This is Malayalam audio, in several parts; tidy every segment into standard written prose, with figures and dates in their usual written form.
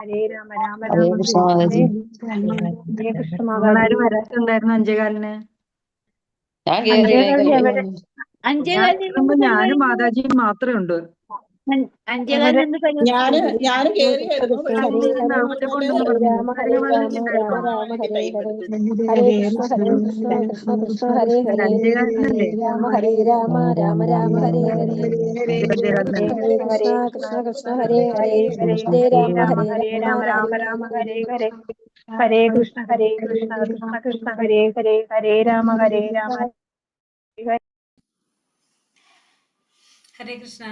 ഹരേ രാമ രാമ ഹരേ രാമ കൃഷ്ണ ഹരേ മാതാജി. ഹരേ കൃഷ്ണ മാതാജി. നമ്മളാരും വരാത്തുണ്ടായിരുന്നു അഞ്ചേകാലിന്. ഞാൻ കേറിയില്ല. എവിടെ ഞാൻ കേറുമ്പോ ഞാനും മാതാജിയും മാത്രമേ ഉണ്ട്. ഞാനും കേറിയായിരുന്നു. പക്ഷെ ഹരേ അന്ന് നാമജപം ഹരേ ഉണ്ടെന്ന് പറഞ്ഞു. രാമ ഹരേ രാമ രാമ രാമ എനിക്ക് ഹരേ ടൈം ഹരേ എടുത്തു. ഹരേ കൃഷ്ണ കൃഷ്ണ കൃഷ്ണ ഹരേ അല്ല, ഹരേ അഞ്ചേകാലിനല്ലേ? ഹരേ രാമ രാമ രാമ ഹരേ ഹരേ അഞ്ചേകാലിനല്ലേ? ഹരേ കൃഷ്ണ കൃഷ്ണ ഹരേ ഹരേ ഹരേ രാമ രാമ രാമ ഹരേ ഹരേ ഹരേ കൃഷ്ണ കൃഷ്ണ കൃഷ്ണ ഹരേ ഹരേ ഹരേ രാമ ഹരേ കൃഷ്ണ.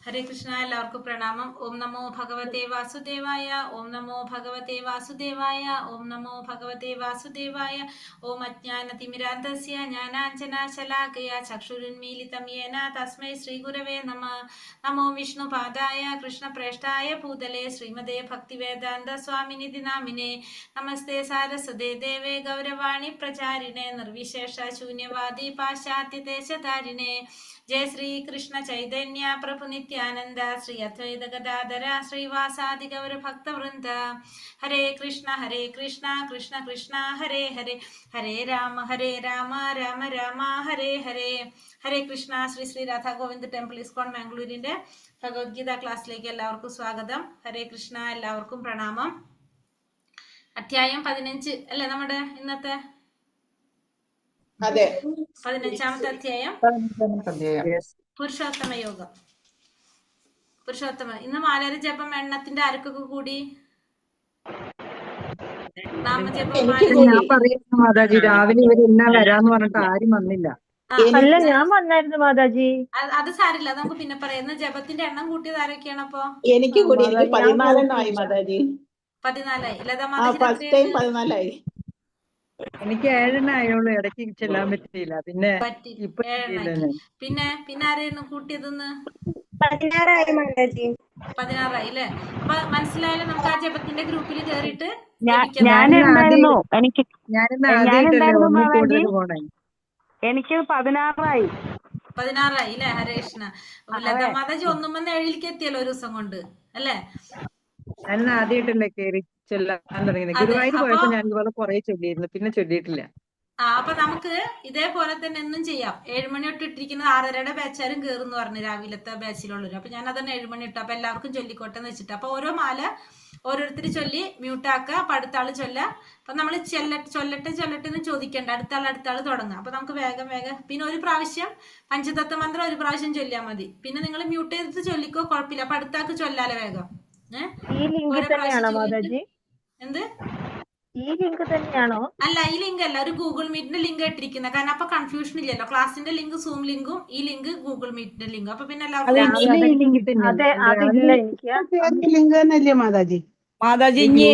ഹരേ കൃഷ്ണ. എല്ലാവർക്കും പ്രണാമം. ഓം നമോ ഭഗവതേ വാസുദേവായ. ഓം നമോ ഭഗവതേ വാസുദേവായ. ഓം നമോ ഭഗവതേ വാസുദേവായ. ഓം അജ്ഞാനതിമിരാന്തസ്യ ജ്ഞാനാഞ്ജനശലാകയ ചക്ഷുരുന്മീലിതം യേന തസ്മൈ ശ്രീഗുരവേ നമഃ. നമോ വിഷ്ണുപാദായ കൃഷ്ണപ്രേഷ്ഠായ ഭൂതലേ ശ്രീമതേ ഭക്തിവേദാന്ത സ്വാമിനിധി നാമിനെ. നമസ്തേ സാരസ്വതേ ദേവേ ഗൗരവാണി പ്രചാരിണേ നിർവിശേഷ ശൂന്യവാദി പാശ്ചാത്യദേശധാരിണേ. ജയ ശ്രീ കൃഷ്ണ ചൈതന്യ പ്രഭു നിത്യാനന്ദ ശ്രീ അദ്വൈത ഗദാധര ശ്രീവാസാദി ഗൗര ഭക്തവൃന്ദ. ഹരേ കൃഷ്ണ കൃഷ്ണ കൃഷ്ണ ഹരേ ഹരേ ഹരേ രാമ രാമ രാമ ഹരേ ഹരേ. ഹരേ കൃഷ്ണ. ശ്രീ ശ്രീ രാധാ ഗോവിന്ദ് ടെമ്പിൾ ഇസ്കോൺ മാംഗ്ലൂരിന്റെ ഭഗവത്ഗീത ക്ലാസ്സിലേക്ക് എല്ലാവർക്കും സ്വാഗതം. ഹരേ കൃഷ്ണ. എല്ലാവർക്കും പ്രണാമം. അധ്യായം 15 അല്ലെ നമ്മുടെ ഇന്നത്തെ? അതെ, 15ാമത്തെ അധ്യായം പുരുഷോത്തമ യോഗം. ഇന്ന് മാലര ജപം എണ്ണത്തിന്റെ ആർക്കൊക്കെ കൂടി? നാമജപം ഞാൻ പറയുന്നു മാതാജി, രാവിലെ ഇവര് എന്നാ വരാന്ന് പറഞ്ഞിട്ട് ആരും വന്നില്ല. അല്ല, ഞാൻ വന്നായിരുന്നു മാതാജി. അത് സാരില്ല, നമുക്ക് പിന്നെ പറയാം. ജപത്തിന്റെ എണ്ണം കൂട്ടിയത് ആരൊക്കെയാണ്? അപ്പൊ എനിക്ക് കൂടി. എനിക്ക് 14 മാതാജി. 14 ലതാ ഫസ്റ്റ് ടൈം 14 എനിക്ക് 7 ആയുള്ളൂ. ഇടയ്ക്ക് ചെല്ലാൻ പറ്റിയില്ല. പിന്നെ ഇപ്പൊ പിന്നെ ആരെയാണ് കൂട്ടിയതെന്ന്? 16 മാതാജി. 16 അല്ലേ? അപ്പൊ മനസ്സിലായാലും നമുക്ക് ആ ജപത്തിന്റെ ഗ്രൂപ്പിൽ കേറിയിട്ട് ഞാനുണ്ടായിരുന്നു. എനിക്ക് 16 അല്ലേ? ഹരേ കൃഷ്ണ. ലതാ മാതാജി 1 മുതൽ 7 എത്തിയല്ലോ ഒരു ദിവസം കൊണ്ട്, അല്ലേ? ഞാൻ ആദ്യമായിട്ടല്ലേ കേറി ചൊല്ലാൻ തുടങ്ങിയത്. ഗുരുവായൂർ പോയപ്പോ ഞാൻ ഇതുപോലെ കുറെ ചൊല്ലിയിരുന്നു, പിന്നെ ചൊല്ലിയിട്ടില്ല. അപ്പൊ നമുക്ക് ഇതേപോലെ തന്നെ എന്നും ചെയ്യാം. 7 മണി തൊട്ട് ഇട്ടിരിക്കുന്നത് 6:30 ബാച്ചാരും കേറുന്നു പറഞ്ഞു, രാവിലത്തെ ബാച്ചിലുള്ളവർ. അപ്പൊ ഞാൻ അതന്നെ 7 മണി ഇട്ടു. അപ്പൊ എല്ലാവർക്കും ചൊല്ലിക്കോട്ടെ എന്ന് വെച്ചിട്ട്. അപ്പൊ ഓരോ മാല ഓരോരുത്തർ ചൊല്ലി മ്യൂട്ടാക്കുക. അപ്പൊ അടുത്ത ആള് ചൊല്ല. അപ്പൊ നമ്മൾ ചൊല്ലട്ടെ എന്ന് ചോദിക്കണ്ട. അടുത്ത ആള് തുടങ്ങുക. അപ്പൊ നമുക്ക് വേഗം പിന്നെ ഒരു പ്രാവശ്യം പഞ്ചതത്വ മന്ത്രം ഒരു പ്രാവശ്യം ചൊല്ലിയാൽ മതി. പിന്നെ നിങ്ങൾ മ്യൂട്ട് ചെയ്തിട്ട് ചൊല്ലിക്കോ, കുഴപ്പമില്ല. അപ്പൊ അടുത്ത ആൾക്ക് ചൊല്ലാലോ വേഗം. എന്ത്? ഈ ലിങ്ക് തന്നെയാണോ? അല്ല, ഈ ലിങ്ക് അല്ല, ഒരു ഗൂഗിൾ മീറ്റിന്റെ ലിങ്ക് ഇട്ടിരിക്കുന്നത്. കാരണം അപ്പൊ കൺഫ്യൂഷൻ ഇല്ലല്ലോ. ക്ലാസിന്റെ ലിങ്ക് സൂം ലിങ്കും ഈ ലിങ്ക് ഗൂഗിൾ മീറ്റിന്റെ ലിങ്കും. അപ്പൊ പിന്നെ മാതാജി ഇനി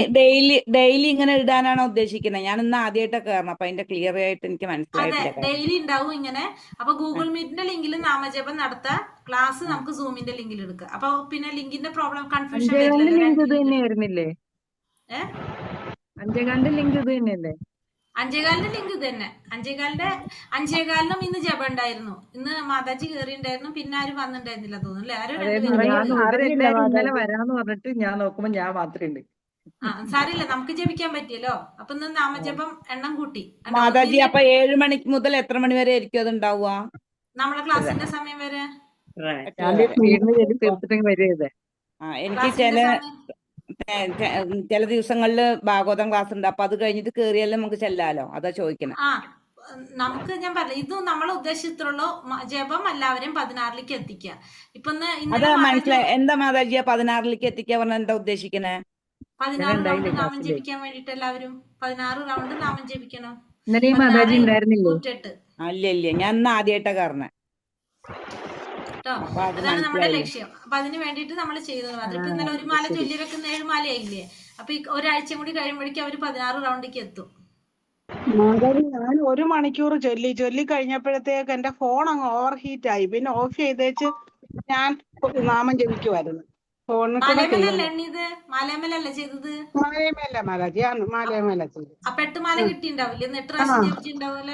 ഡെയിലി ഇങ്ങനെ ഇടാനാണോ ഉദ്ദേശിക്കുന്നത്? ഞാൻ ഇന്ന് ആദ്യമായിട്ടൊക്കെ കയറണം. അപ്പൊ അതിന്റെ ക്ലിയർ ആയിട്ട് എനിക്ക് മനസ്സിലായിട്ടില്ല. ഡെയിലി ഉണ്ടാവും ഇങ്ങനെ. അപ്പൊ ഗൂഗിൾ മീറ്റിന്റെ ലിങ്കിൽ നാമജപം നടത്താം. ക്ലാസ് നമുക്ക് സൂമിന്റെ ലിങ്കിൽ എടുക്കാം. അപ്പൊ പിന്നെ ലിങ്കിന്റെ പ്രോബ്ലം കൺഫ്യൂഷൻ തന്നെയായിരുന്നില്ലേ? 5 ലിങ്ക് ഇത് തന്നെയല്ലേ? 5 ലിങ്ക് ഇത് തന്നെ. 5 ഇന്ന് ജപം ഉണ്ടായിരുന്നു. ഇന്ന് മാതാജി കയറി ഉണ്ടായിരുന്നു. പിന്നെ ആരും വന്നിട്ടുണ്ടായിരുന്നില്ല തോന്നുന്നു, അല്ലേ? ഇന്നലെ വരാന്ന് പറഞ്ഞിട്ട് ഞാൻ നോക്കുമ്പോ ഞാൻ മാത്രമേ ഉണ്ട്. സാരില്ല, നമുക്ക് ജപിക്കാൻ പറ്റിയല്ലോ. അപ്പൊ ഇന്ന് നാമജപം എണ്ണം കൂട്ടി. മാതാജി, അപ്പൊ 7 മണി മുതൽ എത്ര മണി വരെ ആയിരിക്കും അത് ഉണ്ടാവുക? നമ്മളെ ക്ലാസിന്റെ സമയം വരെ. എനിക്ക് ചില ദിവസങ്ങളില് ഭാഗവതം ക്ലാസ് ഉണ്ട്. അപ്പൊ അത് കഴിഞ്ഞിട്ട് കേറിയാലും നമുക്ക് ചെല്ലാലോ, അതാ ചോദിക്കണേ. നമുക്ക് ഞാൻ പറഞ്ഞു, ഇത് നമ്മളെ ഉദ്ദേശിച്ചുള്ള ജപം എല്ലാവരും 16ലേക്ക് എത്തിക്കുക. ഇപ്പൊ മനസ്സിലായി. എന്താ മാതാജിയ 16ലേക്ക് എത്തിക്കുക പറഞ്ഞ എന്താ ഉദ്ദേശിക്കണേ? 16 റൗണ്ട് നാമം ജപിക്കാൻ വേണ്ടിട്ട് എല്ലാവരും 16 റൗണ്ട് നാമം ജപിക്കണം. അല്ല, ഞാൻ ഇന്ന് ആദ്യമായിട്ടാ കാരണേ. അതാണ് നമ്മുടെ ലക്ഷ്യം. അപ്പൊ അതിന് വേണ്ടിട്ട് നമ്മൾ ചെയ്തത് മാത്രം. ഇപ്പൊ ഇന്നലെ ഒരു മാല ചൊല്ലി വെക്കുന്ന 7 മാലയായില്ലേ? അപ്പൊ ഒരാഴ്ച കൂടി കഴിയുമ്പോഴേക്കും അവര് 16 റൗണ്ടിലേക്ക് എത്തും. ഞാൻ 1 മണിക്കൂർ ചൊല്ലി കഴിഞ്ഞപ്പോഴത്തേക്ക് എന്റെ ഫോൺ അങ്ങ് ഓവർ ഹീറ്റ് ആയി. പിന്നെ ഓഫ് ചെയ്തേച്ച് ഞാൻ നാമം ജപിക്കുമായിരുന്നു. ഫോണിൽ കൂടെ മലയമലല്ലേ ചെയ്യണം. എണ്ണിയത്? മലയമലല്ലേ ചെയ്തത്? മലയമേല മാതാജി, ആണ് മലയമേല ചെയ്തു. അപ്പൊ 8 മാല കിട്ടിണ്ടാവില്ലേ? ഒന്ന് 8 ആ, പ്രാവശ്യം ജപിച്ചിട്ടുണ്ടാവൂല.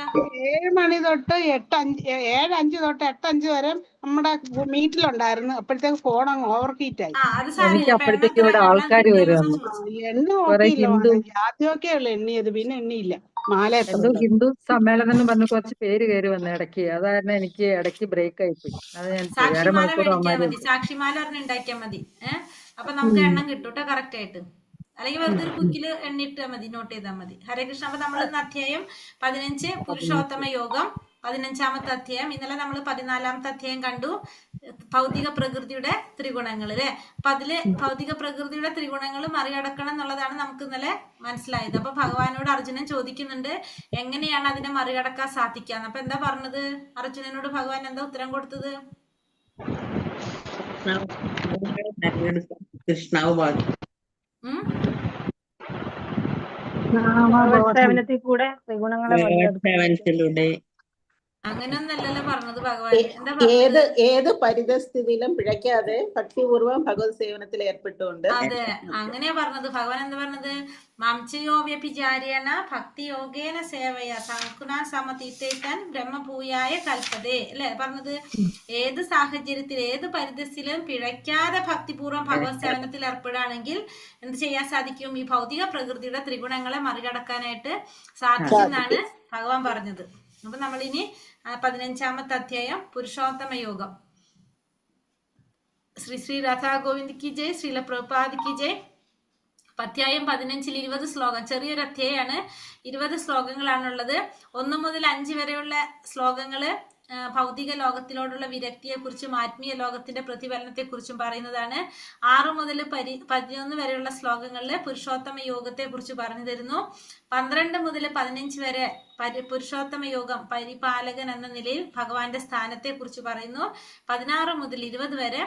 7 മണി തൊട്ട് 7:05 തൊട്ട് 8:05 വരെ നമ്മുടെ മീറ്റിലുണ്ടായിരുന്നു. അപ്പോഴത്തേക്ക് ഫോൺ അങ്ങ് ഓവർ ഹീറ്റ് ആയി. അത് എനിക്ക് സാരമില്ല. ഇപ്പൊ അപ്പോഴത്തേക്ക് ഇവിടെ എണ്ണം ആൾക്കാർ കിട്ടിയെന്ന് വരുന്നു, ചോദിച്ചു. എണ്ണ കുറെ നോക്കിയില്ല ഹിന്ദു മാതാജി, ആദ്യമൊക്കെ ഉള്ളു എണ്ണിയത്, പിന്നെ എണ്ണിയില്ല. മാല എത്ര എന്തോ ഉണ്ട്? ഹിന്ദു സമ്മേളനം എന്ന് പറഞ്ഞ് കുറച്ച് പേര് കയറി വന്നു ഇടയ്ക്ക്. അത് കാരണം എനിക്ക് ഇടയ്ക്ക് ബ്രേക്ക് ആയിപ്പോയി. അത് ഞാൻ പോയി. സാക്ഷിമാല അരമണിക്കൂർ മേടിച്ചാൽ അവന്മാര് മതി, സാക്ഷിമാല പറഞ്ഞ് ഉണ്ടാക്കിയാൽ മതി. അപ്പൊ നമുക്ക് എണ്ണം കിട്ടും കേട്ടോ, കറക്റ്റ് ആയിട്ട്. അല്ലെങ്കിൽ വെറുതെ ഒരു ബുക്കിൽ എണ്ണിട്ടാൽ മതി, നോട്ട് ചെയ്താൽ മതി. ഹരേ കൃഷ്ണ. അപ്പൊ നമ്മൾ ഇന്ന് അധ്യായം 15 പുരുഷോത്തമ യോഗം 15ാമത്തെ അധ്യായം. ഇന്നലെ നമ്മൾ 14ാമത്തെ അധ്യായം കണ്ടു, ഭൗതിക പ്രകൃതിയുടെ ത്രിഗുണങ്ങൾ അല്ലെ. അപ്പൊ അതില് ഭൗതിക പ്രകൃതിയുടെ ത്രിഗുണങ്ങൾ മറികടക്കണം എന്നുള്ളതാണ് നമുക്ക് ഇന്നലെ മനസ്സിലായത്. അപ്പൊ ഭഗവാനോട് അർജുനൻ ചോദിക്കുന്നുണ്ട് എങ്ങനെയാണ് അതിനെ മറികടക്കാൻ സാധിക്കാന്ന്. അപ്പൊ എന്താ പറഞ്ഞത്? അർജുനനോട് ഭഗവാൻ എന്താ ഉത്തരം കൊടുത്തത്? സേവനത്തിൽ കൂടെ ത്രിഗുണങ്ങളെ മറികടക്കും. അങ്ങനെയൊന്നല്ലല്ലോ പറഞ്ഞത് ഭഗവാൻ. എന്താ ഏത് പറഞ്ഞത്? ഏത് പരിതസ്ഥിതിയിലും പിഴയ്ക്കാതെ ഭക്തിപൂർവ്വം ഭഗവത് സേവനത്തിൽ ഏർപ്പെട്ടുകൊണ്ട്. അതെ, അങ്ങനെയാ പറഞ്ഞത് ഭഗവാൻ. എന്താ പറഞ്ഞത്? മാംസയോ വ്യഭിചാരേണ ഭക്തി യോഗേന സേവയ സങ്കുണാ സമതീർത്ഥൻ ബ്രഹ്മഭൂയായ കൽപ്പതേ അല്ലെ പറഞ്ഞത്. ഏത് സാഹചര്യത്തിൽ ഏത് പരിതസ്ഥിതിയിലും പിഴയ്ക്കാതെ ഭക്തിപൂർവ്വം ഭഗവത് സേവനത്തിൽ ഏർപ്പെടുകയാണെങ്കിൽ എന്ത് ചെയ്യാൻ സാധിക്കും? ഈ ഭൗതിക പ്രകൃതിയുടെ ത്രിഗുണങ്ങളെ മറികടക്കാനായിട്ട് സാധിക്കുമെന്നാണ് ഭഗവാൻ പറഞ്ഞത്. അപ്പൊ നമ്മളിനി 15ാമത്തെ അധ്യായം പുരുഷോത്തമ യോഗം. ശ്രീ ശ്രീ രാധാ ഗോവിന്ദ് കി ജയ്, ശ്രീല പ്രഭുപാദ് കി ജയ്. അധ്യായം 15 20 ശ്ലോകം. ചെറിയൊരു അധ്യായമാണ്, 20 ശ്ലോകങ്ങളാണുള്ളത്. 1 മുതൽ 5 വരെയുള്ള ശ്ലോകങ്ങള് ഭൗതിക ലോകത്തിലോടുള്ള വിരക്തിയെ കുറിച്ചും ആത്മീയ ലോകത്തിന്റെ പ്രതിഫലനത്തെ കുറിച്ചും പറയുന്നതാണ്. 6 മുതൽ 11 വരെയുള്ള ശ്ലോകങ്ങളിൽ പുരുഷോത്തമ യോഗത്തെ കുറിച്ച് പറഞ്ഞു തരുന്നു. 12 മുതൽ 15 വരെ പുരുഷോത്തമ യോഗം പരിപാലകൻ എന്ന നിലയിൽ ഭഗവാന്റെ സ്ഥാനത്തെ കുറിച്ച് പറയുന്നു. 16 മുതൽ 20 വരെ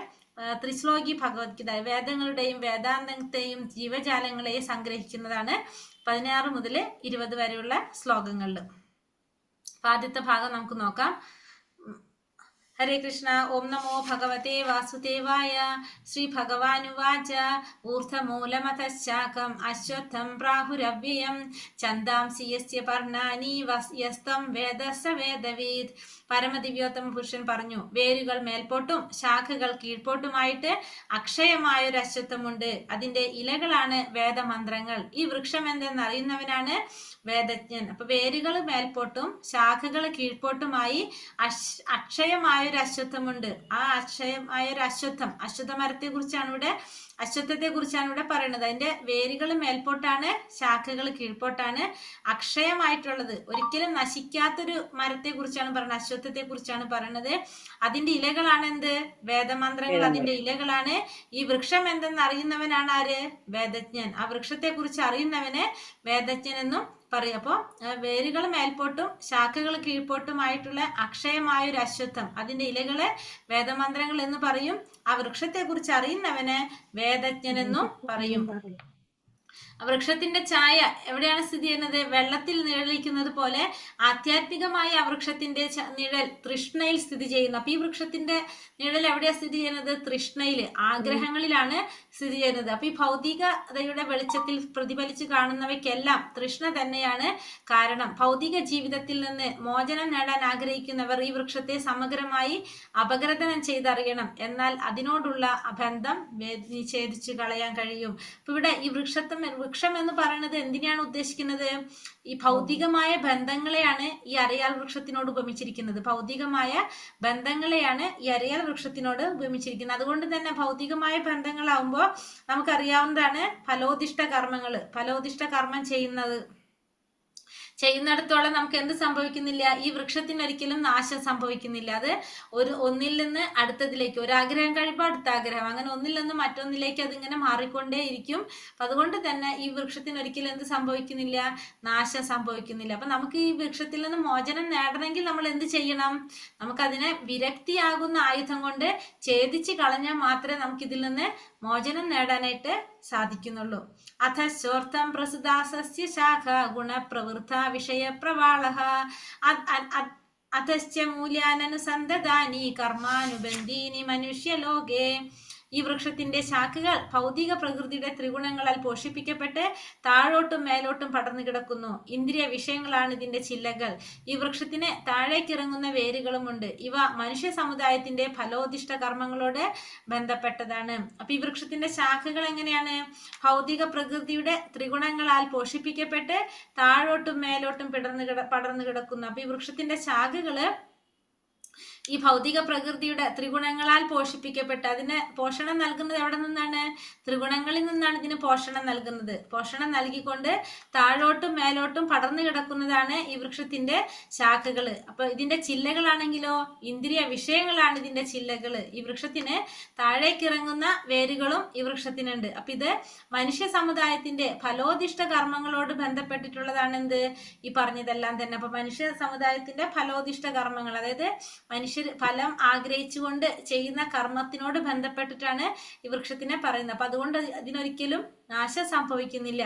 ത്രിശ്ലോകി ഭഗവത്ഗീത, വേദങ്ങളുടെയും വേദാന്തത്തെയും ജീവജാലങ്ങളെയും സംഗ്രഹിക്കുന്നതാണ് 16 മുതൽ 20 വരെയുള്ള ശ്ലോകങ്ങളിൽ. ആദ്യത്തെ ഭാഗം നമുക്ക് നോക്കാം. ഹരേ കൃഷ്ണ. ഓം നമോ ഭഗവതേ വാസുദേവായ. ശ്രീ ഭഗവാനുവാച ഊർധമൂലമതശ്ചാകം അശ്വത്ഥം പ്രാഹുരവ്യയം ഛന്ദാംസി യസ്യ പർണാനി യസ്തം വേദസ്സ വേദവേദ്. പരമദിവ്യോത്തമ പുരുഷൻ പറഞ്ഞു, വേരുകൾ മേൽപോട്ടും ശാഖകൾ കീഴ്പോട്ടുമായിട്ട് അക്ഷയമായൊരു അശ്വത്ഥമുണ്ട്. അതിന്റെ ഇലകളാണ് വേദമന്ത്രങ്ങൾ. ഈ വൃക്ഷം എന്തെന്നറിയുന്നവനാണ് വേദജ്ഞൻ. അപ്പൊ വേരുകൾ മേൽപോട്ടും ശാഖകൾ കീഴ്പോട്ടുമായി അക്ഷയമായ ഒരു അശ്വത്ഥമുണ്ട്. ആ അക്ഷയമായ ഒരു അശ്വത്ഥമരത്തെ കുറിച്ചാണ് ഇവിടെ, അശ്വത്ഥത്തെ കുറിച്ചാണ് ഇവിടെ പറയുന്നത്. അതിന്റെ വേരുകൾ മേൽപോട്ടാണ്, ശാഖകൾ കീഴ്പോട്ടാണ്, അക്ഷയമായിട്ടുള്ളത്, ഒരിക്കലും നശിക്കാത്തൊരു മരത്തെ കുറിച്ചാണ് പറയുന്നത്, അശ്വത്ഥത്തെ കുറിച്ചാണ് പറയുന്നത്. അതിന്റെ ഇലകളാണ് എന്ത്? വേദമന്ത്രങ്ങൾ അതിന്റെ ഇലകളാണ്. ഈ വൃക്ഷം എന്തെന്ന് അറിയുന്നവനാണ് ആര്? വേദജ്ഞൻ. ആ വൃക്ഷത്തെ കുറിച്ച് അറിയുന്നവന് വേദജ്ഞൻ എന്നും പറയും. അപ്പൊ വേരുകൾ മേൽപോട്ടും ശാഖകൾ കീഴ്പോട്ടുമായിട്ടുള്ള അക്ഷയമായ ഒരു അശ്വത്ഥം, അതിന്റെ ഇലകളെ വേദമന്ത്രങ്ങൾ എന്ന് പറയും. ആ വൃക്ഷത്തെ കുറിച്ച് അറിയുന്നവന് വേദജ്ഞൻ എന്നും പറയും. വൃക്ഷത്തിന്റെ ഛായ എവിടെയാണ് സ്ഥിതി ചെയ്യുന്നത്? വെള്ളത്തിൽ നിഴലിക്കുന്നത് പോലെ ആധ്യാത്മികമായ ആ വൃക്ഷത്തിന്റെ നിഴൽ തൃഷ്ണയിൽ സ്ഥിതി ചെയ്യുന്നു. അപ്പൊ ഈ വൃക്ഷത്തിന്റെ നിഴൽ എവിടെയാ സ്ഥിതി ചെയ്യുന്നത്? തൃഷ്ണയിൽ, ആഗ്രഹങ്ങളിലാണ് സ്ഥിതി ചെയ്യുന്നത്. അപ്പൊ ഈ ഭൗതികതയുടെ വെളിച്ചത്തിൽ പ്രതിഫലിച്ച് കാണുന്നവയ്ക്കെല്ലാം തൃഷ്ണ തന്നെയാണ് കാരണം. ഭൗതിക ജീവിതത്തിൽ നിന്ന് മോചനം നേടാൻ ആഗ്രഹിക്കുന്നവർ ഈ വൃക്ഷത്തെ സമഗ്രമായി അപഗ്രഥനം ചെയ്തറിയണം. എന്നാൽ അതിനോടുള്ള ബന്ധം നിഷേധിച്ചു കളയാൻ കഴിയും. അപ്പൊ ഇവിടെ ഈ വൃക്ഷം എന്ന് പറയുന്നത് എന്തിനാണ് ഉദ്ദേശിക്കുന്നത്? ഈ ഭൗതികമായ ബന്ധങ്ങളെയാണ് ഈ അരയാൽ വൃക്ഷത്തിനോട് ഉപമിച്ചിരിക്കുന്നത്. ഭൗതികമായ ബന്ധങ്ങളെയാണ് ഈ അരയാൽ വൃക്ഷത്തിനോട് ഉപമിച്ചിരിക്കുന്നത്. അതുകൊണ്ട് തന്നെ ഭൗതികമായ ബന്ധങ്ങളാവുമ്പോൾ നമുക്കറിയാവുന്നതാണ് ഫലോദിഷ്ട കർമ്മം ചെയ്യുന്നിടത്തോളം നമുക്ക് എന്ത് സംഭവിക്കുന്നില്ല? ഈ വൃക്ഷത്തിന് ഒരിക്കലും നാശം സംഭവിക്കുന്നില്ല. അത് ഒന്നിൽ നിന്ന് അടുത്തതിലേക്ക്, ഒരാഗ്രഹം കഴിയുമ്പോൾ അടുത്ത ആഗ്രഹം, അങ്ങനെ ഒന്നിൽ നിന്ന് മറ്റൊന്നിലേക്ക് അതിങ്ങനെ മാറിക്കൊണ്ടേ ഇരിക്കും. അപ്പൊ അതുകൊണ്ട് തന്നെ ഈ വൃക്ഷത്തിന് ഒരിക്കലും എന്ത് സംഭവിക്കുന്നില്ല? നാശം സംഭവിക്കുന്നില്ല. അപ്പൊ നമുക്ക് ഈ വൃക്ഷത്തിൽ നിന്ന് മോചനം നേടണമെങ്കിൽ നമ്മൾ എന്ത് ചെയ്യണം? നമുക്കതിനെ വിരക്തിയാകുന്ന ആയുധം കൊണ്ട് ഛേദിച്ച് കളഞ്ഞാൽ മാത്രമേ നമുക്ക് ഇതിൽ നിന്ന് മോചനം നേടാനായിട്ട് സാധിക്കുന്നുള്ളൂ. അഥശ്ചോർത്ഥം പ്രസുദാസസ്യ ശാഖ ഗുണപ്രവൃത്ത വിഷയപ്രവാളഃ അഥശ്ച മൂല്യാനനുസന്ധതാനി കർമാനുബന്ധീനി മനുഷ്യലോകേ ഈ വൃക്ഷത്തിന്റെ ശാഖകൾ ഭൗതിക പ്രകൃതിയുടെ ത്രിഗുണങ്ങളാൽ പോഷിപ്പിക്കപ്പെട്ട് താഴോട്ടും മേലോട്ടും പടർന്നു കിടക്കുന്നു. ഇന്ദ്രിയ വിഷയങ്ങളാണ് ഇതിന്റെ ചില്ലകൾ. ഈ വൃക്ഷത്തിന് താഴേക്കിറങ്ങുന്ന വേരുകളുമുണ്ട്. ഇവ മനുഷ്യ സമുദായത്തിന്റെ ഫലോദിഷ്ട കർമ്മങ്ങളോട് ബന്ധപ്പെട്ടതാണ്. അപ്പൊ ഈ വൃക്ഷത്തിന്റെ ശാഖകൾ എങ്ങനെയാണ്? ഭൗതിക പ്രകൃതിയുടെ ത്രിഗുണങ്ങളാൽ പോഷിപ്പിക്കപ്പെട്ട് താഴോട്ടും മേലോട്ടും പടർന്നു കിടക്കുന്നു. അപ്പൊ ഈ വൃക്ഷത്തിന്റെ ശാഖകള് ഈ ഭൗതിക പ്രകൃതിയുടെ ത്രിഗുണങ്ങളാൽ പോഷിപ്പിക്കപ്പെട്ട് അതിന് പോഷണം നൽകുന്നത് എവിടെ നിന്നാണ്? ത്രിഗുണങ്ങളിൽ നിന്നാണ് ഇതിന് പോഷണം നൽകുന്നത്. പോഷണം നൽകിക്കൊണ്ട് താഴോട്ടും മേലോട്ടും പടർന്നു കിടക്കുന്നതാണ് ഈ വൃക്ഷത്തിന്റെ ശാഖകള്. അപ്പൊ ഇതിന്റെ ചില്ലകളാണെങ്കിലോ ഇന്ദ്രിയ വിഷയങ്ങളാണ് ഇതിന്റെ ചില്ലകള്. ഈ വൃക്ഷത്തിന് താഴേക്കിറങ്ങുന്ന വേരുകളും ഈ വൃക്ഷത്തിനുണ്ട്. അപ്പൊ ഇത് മനുഷ്യ സമുദായത്തിന്റെ ഫലോദിഷ്ട കർമ്മങ്ങളോട് ബന്ധപ്പെട്ടിട്ടുള്ളതാണ് എന്ത് ഈ പറഞ്ഞതെല്ലാം തന്നെ. അപ്പൊ മനുഷ്യ സമുദായത്തിന്റെ ഫലോദിഷ്ട കർമ്മങ്ങൾ, അതായത് മനുഷ്യർ ഫലം ആഗ്രഹിച്ചുകൊണ്ട് ചെയ്യുന്ന കർമ്മത്തിനോട് ബന്ധപ്പെട്ടിട്ടാണ് ഈ വൃക്ഷത്തിനെ പറയുന്നത്. അപ്പൊ അതുകൊണ്ട് ഇതിനൊരിക്കലും നാശം സംഭവിക്കുന്നില്ല.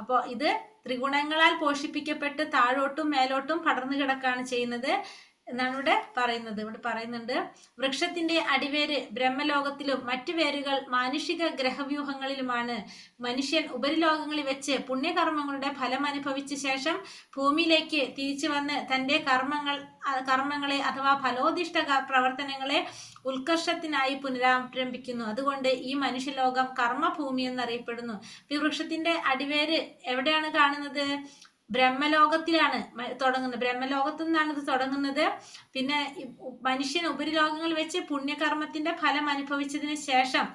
അപ്പോൾ ഇത് ത്രിഗുണങ്ങളാൽ പോഷിപ്പിക്കപ്പെട്ട് താഴോട്ടും മേലോട്ടും പടർന്നു കിടക്കാണ് ചെയ്യുന്നത് എന്നാണ് ഇവിടെ പറയുന്നത്. ഇവിടെ പറയുന്നുണ്ട്, വൃക്ഷത്തിന്റെ അടിവേര് ബ്രഹ്മലോകത്തിലും മറ്റു വേരുകൾ മാനുഷിക ഗ്രഹവ്യൂഹങ്ങളിലുമാണ്. മനുഷ്യൻ ഉപരിലോകങ്ങളിൽ വെച്ച് പുണ്യകർമ്മങ്ങളുടെ ഫലം അനുഭവിച്ച ശേഷം ഭൂമിയിലേക്ക് തിരിച്ചു വന്ന് തന്റെ കർമ്മങ്ങളെ അഥവാ ഫലോദിഷ്ട പ്രവർത്തനങ്ങളെ ഉത്കർഷത്തിനായി പുനരാരംഭിക്കുന്നു. അതുകൊണ്ട് ഈ മനുഷ്യലോകം കർമ്മഭൂമി എന്നറിയപ്പെടുന്നു. ഈ വൃക്ഷത്തിന്റെ അടിവേര് എവിടെയാണ് കാണുന്നത്? ബ്രഹ്മലോകത്തിലാണ് തുടങ്ങുന്നത്. ബ്രഹ്മലോകത്തു നിന്നാണ് ഇത് തുടങ്ങുന്നത്. പിന്നെ മനുഷ്യൻ ഉപരിലോകങ്ങളിൽ വെച്ച് പുണ്യകർമ്മത്തിന്റെ ഫലം അനുഭവിച്ചതിന് ശേഷം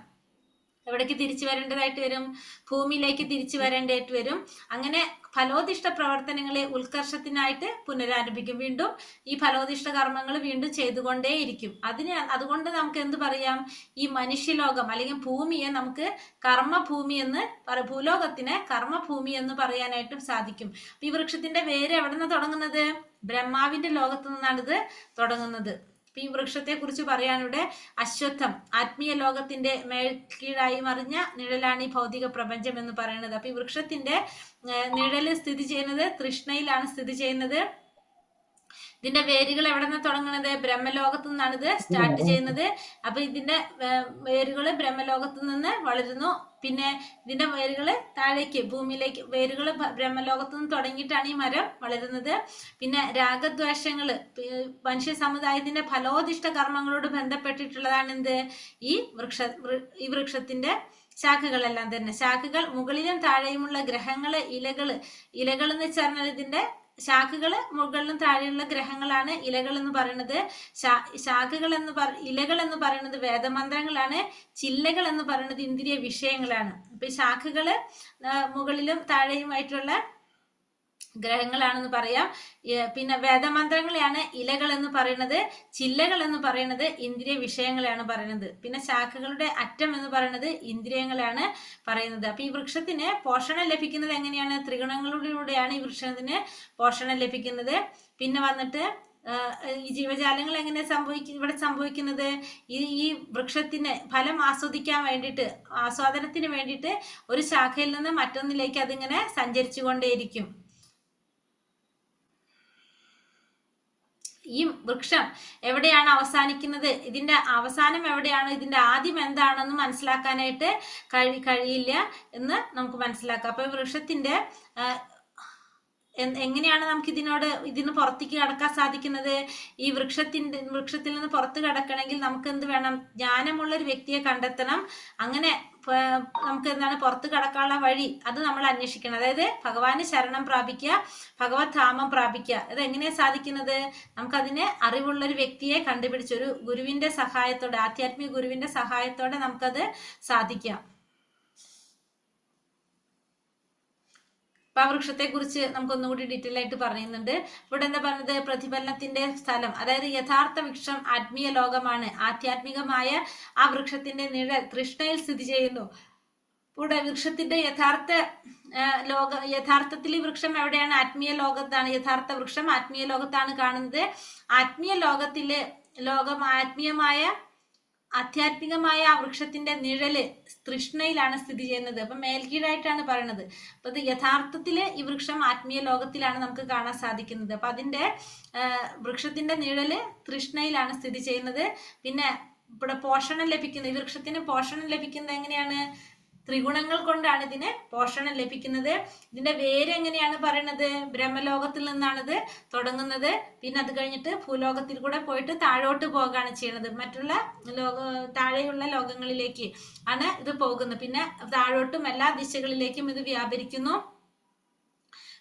എവിടേക്ക് തിരിച്ചു വരേണ്ടതായിട്ട് വരും? ഭൂമിയിലേക്ക് തിരിച്ചു വരേണ്ടതായിട്ട് വരും. അങ്ങനെ ഫലോദിഷ്ട പ്രവർത്തനങ്ങളെ ഉത്കർഷത്തിനായിട്ട് പുനരാരംഭിക്കും. വീണ്ടും ഈ ഫലോദിഷ്ട കർമ്മങ്ങൾ വീണ്ടും ചെയ്തുകൊണ്ടേയിരിക്കും. അതുകൊണ്ട് നമുക്ക് എന്ത് പറയാം? ഈ മനുഷ്യലോകം അല്ലെങ്കിൽ ഭൂമിയെ നമുക്ക് കർമ്മഭൂമി എന്ന് ഭൂലോകത്തിനെ കർമ്മഭൂമി എന്ന് പറയാനായിട്ടും സാധിക്കും. ഈ വൃക്ഷത്തിന്റെ വേര് എവിടെ നിന്നാണ് തുടങ്ങുന്നത്? ബ്രഹ്മാവിന്റെ ലോകത്തു നിന്നാണ് ഇത് തുടങ്ങുന്നത്. ഈ വൃക്ഷത്തെ കുറിച്ച് പറയാനിവിടെ അശ്വത്ഥം, ആത്മീയ ലോകത്തിന്റെ മേൽക്കീഴായി മറിഞ്ഞ നിഴലാണ് ഈ ഭൗതിക പ്രപഞ്ചം എന്ന് പറയുന്നത്. അപ്പൊ ഈ വൃക്ഷത്തിന്റെ നിഴല് സ്ഥിതി ചെയ്യുന്നത് തൃഷ്ണയിലാണ് സ്ഥിതി ചെയ്യുന്നത്. ഇതിന്റെ വേരുകൾ എവിടെ നിന്നാണ് തുടങ്ങുന്നത്? ബ്രഹ്മലോകത്തു നിന്നാണ് ഇത് സ്റ്റാർട്ട് ചെയ്യുന്നത്. അപ്പൊ ഇതിന്റെ വേരുകൾ ബ്രഹ്മലോകത്തു നിന്ന് വളരുന്നു. പിന്നെ ഇതിന്റെ വേരുകള് താഴേക്ക് ഭൂമിയിലേക്ക്, വേരുകൾ ബ്രഹ്മലോകത്തു നിന്ന് തുടങ്ങിയിട്ടാണ് ഈ മരം വളരുന്നത്. പിന്നെ രാഗദ്വേഷങ്ങള് മനുഷ്യ സമുദായത്തിന്റെ ഫലോദിഷ്ട കർമ്മങ്ങളോട് ബന്ധപ്പെട്ടിട്ടുള്ളതാണ് എന്ത്? ഈ വൃക്ഷത്തിന്റെ ശാഖകളെല്ലാം തന്നെ. ശാഖകൾ മുകളിലും താഴെയുമുള്ള ഗ്രഹങ്ങള്, ഇലകൾ എന്ന് വെച്ചാൽ ഇതിന്റെ ശാഖകള് മുകളിലും താഴെയുള്ള ഗ്രഹങ്ങളാണ് ഇലകൾ എന്ന് പറയുന്നത്. ഇലകൾ എന്ന് പറയുന്നത് വേദമന്ത്രങ്ങളാണ്. ചില്ലകൾ എന്ന് പറയുന്നത് ഇന്ദ്രിയ വിഷയങ്ങളാണ്. അപ്പൊ ഈ ശാഖകള് മുകളിലും താഴെയുമായിട്ടുള്ള ഗ്രഹങ്ങളാണെന്ന് പറയാം. പിന്നെ വേദമന്ത്രങ്ങളെയാണ് ഇലകൾ എന്ന് പറയുന്നത്. ചില്ലകൾ എന്ന് പറയുന്നത് ഇന്ദ്രിയ വിഷയങ്ങളെയാണ് പറയുന്നത്. പിന്നെ ശാഖകളുടെ അറ്റം എന്ന് പറയുന്നത് ഇന്ദ്രിയങ്ങളാണ് പറയുന്നത്. അപ്പൊ ഈ വൃക്ഷത്തിന് പോഷണം ലഭിക്കുന്നത് എങ്ങനെയാണ്? ത്രിഗുണങ്ങളിലൂടെയാണ് ഈ വൃക്ഷത്തിന് പോഷണം ലഭിക്കുന്നത്. പിന്നെ വന്നിട്ട് ഈ ജീവജാലങ്ങൾ എങ്ങനെ ഇവിടെ സംഭവിക്കുന്നത്? ഈ വൃക്ഷത്തിന് ഫലം ആസ്വദിക്കാൻ വേണ്ടിയിട്ട്, ആസ്വാദനത്തിന് വേണ്ടിയിട്ട് ഒരു ശാഖയിൽ നിന്ന് മറ്റൊന്നിലേക്ക് അതിങ്ങനെ സഞ്ചരിച്ചു കൊണ്ടേയിരിക്കും. ഈ വൃക്ഷം എവിടെയാണ് അവസാനിക്കുന്നത്, ഇതിന്റെ അവസാനം എവിടെയാണ്, ഇതിന്റെ ആദ്യം എന്താണെന്ന് മനസ്സിലാക്കാനായിട്ട് കഴിയില്ല എന്ന് നമുക്ക് മനസ്സിലാക്കാം. അപ്പൊ വൃക്ഷത്തിന്റെ എങ്ങനെയാണ് നമുക്ക് ഇതിന് പുറത്തേക്ക് കടക്കാൻ സാധിക്കുന്നത്? ഈ വൃക്ഷത്തിൽ നിന്ന് പുറത്ത് കടക്കണമെങ്കിൽ നമുക്ക് എന്ത് വേണം? ജ്ഞാനമുള്ള ഒരു വ്യക്തിയെ കണ്ടെത്തണം. അങ്ങനെ നമുക്ക് എന്താണ് പുറത്ത് കടക്കാനുള്ള വഴി അത് നമ്മൾ അന്വേഷിക്കണം. അതായത് ഭഗവാന് ശരണം പ്രാപിക്കുക, ഭഗവത് ധാമം പ്രാപിക്കുക. ഇത് എങ്ങനെയാണ് സാധിക്കുന്നത്? നമുക്കതിന് അറിവുള്ള ഒരു വ്യക്തിയെ കണ്ടുപിടിച്ച് ഒരു ഗുരുവിന്റെ സഹായത്തോടെ, ആധ്യാത്മിക ഗുരുവിന്റെ സഹായത്തോടെ നമുക്കത് സാധിക്കാം. അപ്പൊ ആ വൃക്ഷത്തെ കുറിച്ച് നമുക്കൊന്നുകൂടി ഡീറ്റെയിൽ ആയിട്ട് പറയുന്നുണ്ട്. ഇവിടെ എന്താ പറഞ്ഞത്? പ്രതിഫലനത്തിന്റെ സ്ഥലം, അതായത് യഥാർത്ഥ വൃക്ഷം ആത്മീയ ലോകമാണ്. ആധ്യാത്മികമായ ആ വൃക്ഷത്തിന്റെ നിഴൽ തൃഷ്ണയിൽ സ്ഥിതി ചെയ്യുന്നു. ഇവിടെ വൃക്ഷത്തിന്റെ യഥാർത്ഥത്തിൽ ഈ വൃക്ഷം എവിടെയാണ്? ആത്മീയ ലോകത്താണ്. യഥാർത്ഥ വൃക്ഷം ആത്മീയ ലോകത്താണ് കാണുന്നത്. ആത്മീയ ആധ്യാത്മികമായ ആ വൃക്ഷത്തിന്റെ നിഴല് തൃഷ്ണയിലാണ് സ്ഥിതി ചെയ്യുന്നത്. അപ്പൊ മേൽക്കീഴായിട്ടാണ് പറയുന്നത്. അപ്പൊ ഇത് യഥാർത്ഥത്തില് ഈ വൃക്ഷം ആത്മീയ ലോകത്തിലാണ് നമുക്ക് കാണാൻ സാധിക്കുന്നത്. അപ്പൊ അതിന്റെ വൃക്ഷത്തിന്റെ നിഴല് തൃഷ്ണയിലാണ് സ്ഥിതി ചെയ്യുന്നത്. പിന്നെ ഇവിടെ പോഷണം ലഭിക്കുന്നത്, ഈ വൃക്ഷത്തിന് പോഷണം ലഭിക്കുന്നത് എങ്ങനെയാണ്? ത്രിഗുണങ്ങൾ കൊണ്ടാണ് ഇതിന് പോഷണം ലഭിക്കുന്നത്. ഇതിന്റെ വേര് എങ്ങനെയാണ് പറയുന്നത്? ബ്രഹ്മലോകത്തിൽ നിന്നാണിത് തുടങ്ങുന്നത്. പിന്നെ അത് കഴിഞ്ഞിട്ട് ഭൂലോകത്തിൽ കൂടെ പോയിട്ട് താഴോട്ട് പോകുകയാണ് ചെയ്യുന്നത്. മറ്റുള്ള താഴെയുള്ള ലോകങ്ങളിലേക്ക് ആണ് ഇത് പോകുന്നത്. പിന്നെ താഴോട്ടും എല്ലാ ദിശകളിലേക്കും ഇത് വ്യാപരിക്കുന്നു.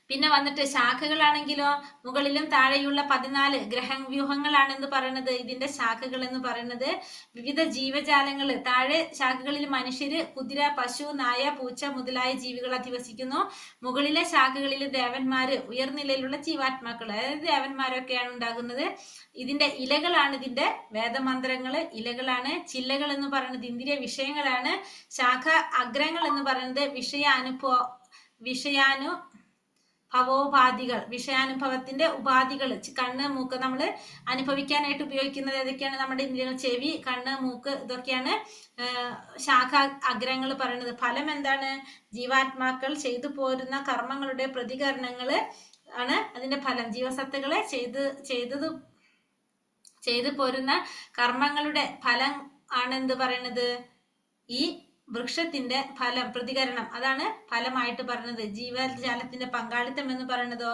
പിന്നെ വന്നിട്ട് ശാഖകളാണെങ്കിലോ മുകളിലും താഴെയുള്ള 14 ഗ്രഹവ്യൂഹങ്ങളാണ് എന്ന് പറയുന്നത് ഇതിന്റെ ശാഖകൾ എന്ന് പറയുന്നത്. വിവിധ ജീവജാലങ്ങൾ താഴെ ശാഖകളിൽ മനുഷ്യര്, കുതിര, പശു, നായ, പൂച്ച മുതലായ ജീവികൾ അധിവസിക്കുന്നു. മുകളിലെ ശാഖകളിൽ ദേവന്മാര്, ഉയർനിലയിലുള്ള ജീവാത്മാക്കൾ, അതായത് ദേവന്മാരൊക്കെയാണ് ഉണ്ടാകുന്നത്. ഇതിന്റെ ഇലകളാണ് ഇതിന്റെ വേദമന്ത്രങ്ങള്, ഇലകളാണ്. ചില്ലകൾ എന്ന് പറയുന്നത് ഇന്ദ്രിയ വിഷയങ്ങളാണ്. ശാഖ അഗ്രങ്ങൾ എന്ന് പറയുന്നത് ഭവോപാധികൾ, വിഷയാനുഭവത്തിന്റെ ഉപാധികൾ. കണ്ണ്, മൂക്ക്, നമ്മൾ അനുഭവിക്കാനായിട്ട് ഉപയോഗിക്കുന്നത് ഏതൊക്കെയാണ്? നമ്മുടെ ഇന്ദ്രിയങ്ങൾ, ചെവി, കണ്ണ്, മൂക്ക്, ഇതൊക്കെയാണ് ശാഖ അഗ്രങ്ങൾ പറയുന്നത്. ഫലം എന്താണ്? ജീവാത്മാക്കൾ ചെയ്തു പോരുന്ന കർമ്മങ്ങളുടെ പ്രതികരണങ്ങള് ആണ് അതിന്റെ ഫലം. ജീവസത്തുക്കളെ ചെയ്തു പോരുന്ന കർമ്മങ്ങളുടെ ഫലം ആണ് എന്ത് പറയുന്നത്? ഈ വൃക്ഷത്തിന്റെ ഫലം, പ്രതികരണം, അതാണ് ഫലമായിട്ട് പറയുന്നത്. ജീവജാലത്തിന്റെ പങ്കാളിത്തം എന്ന് പറയുന്നതോ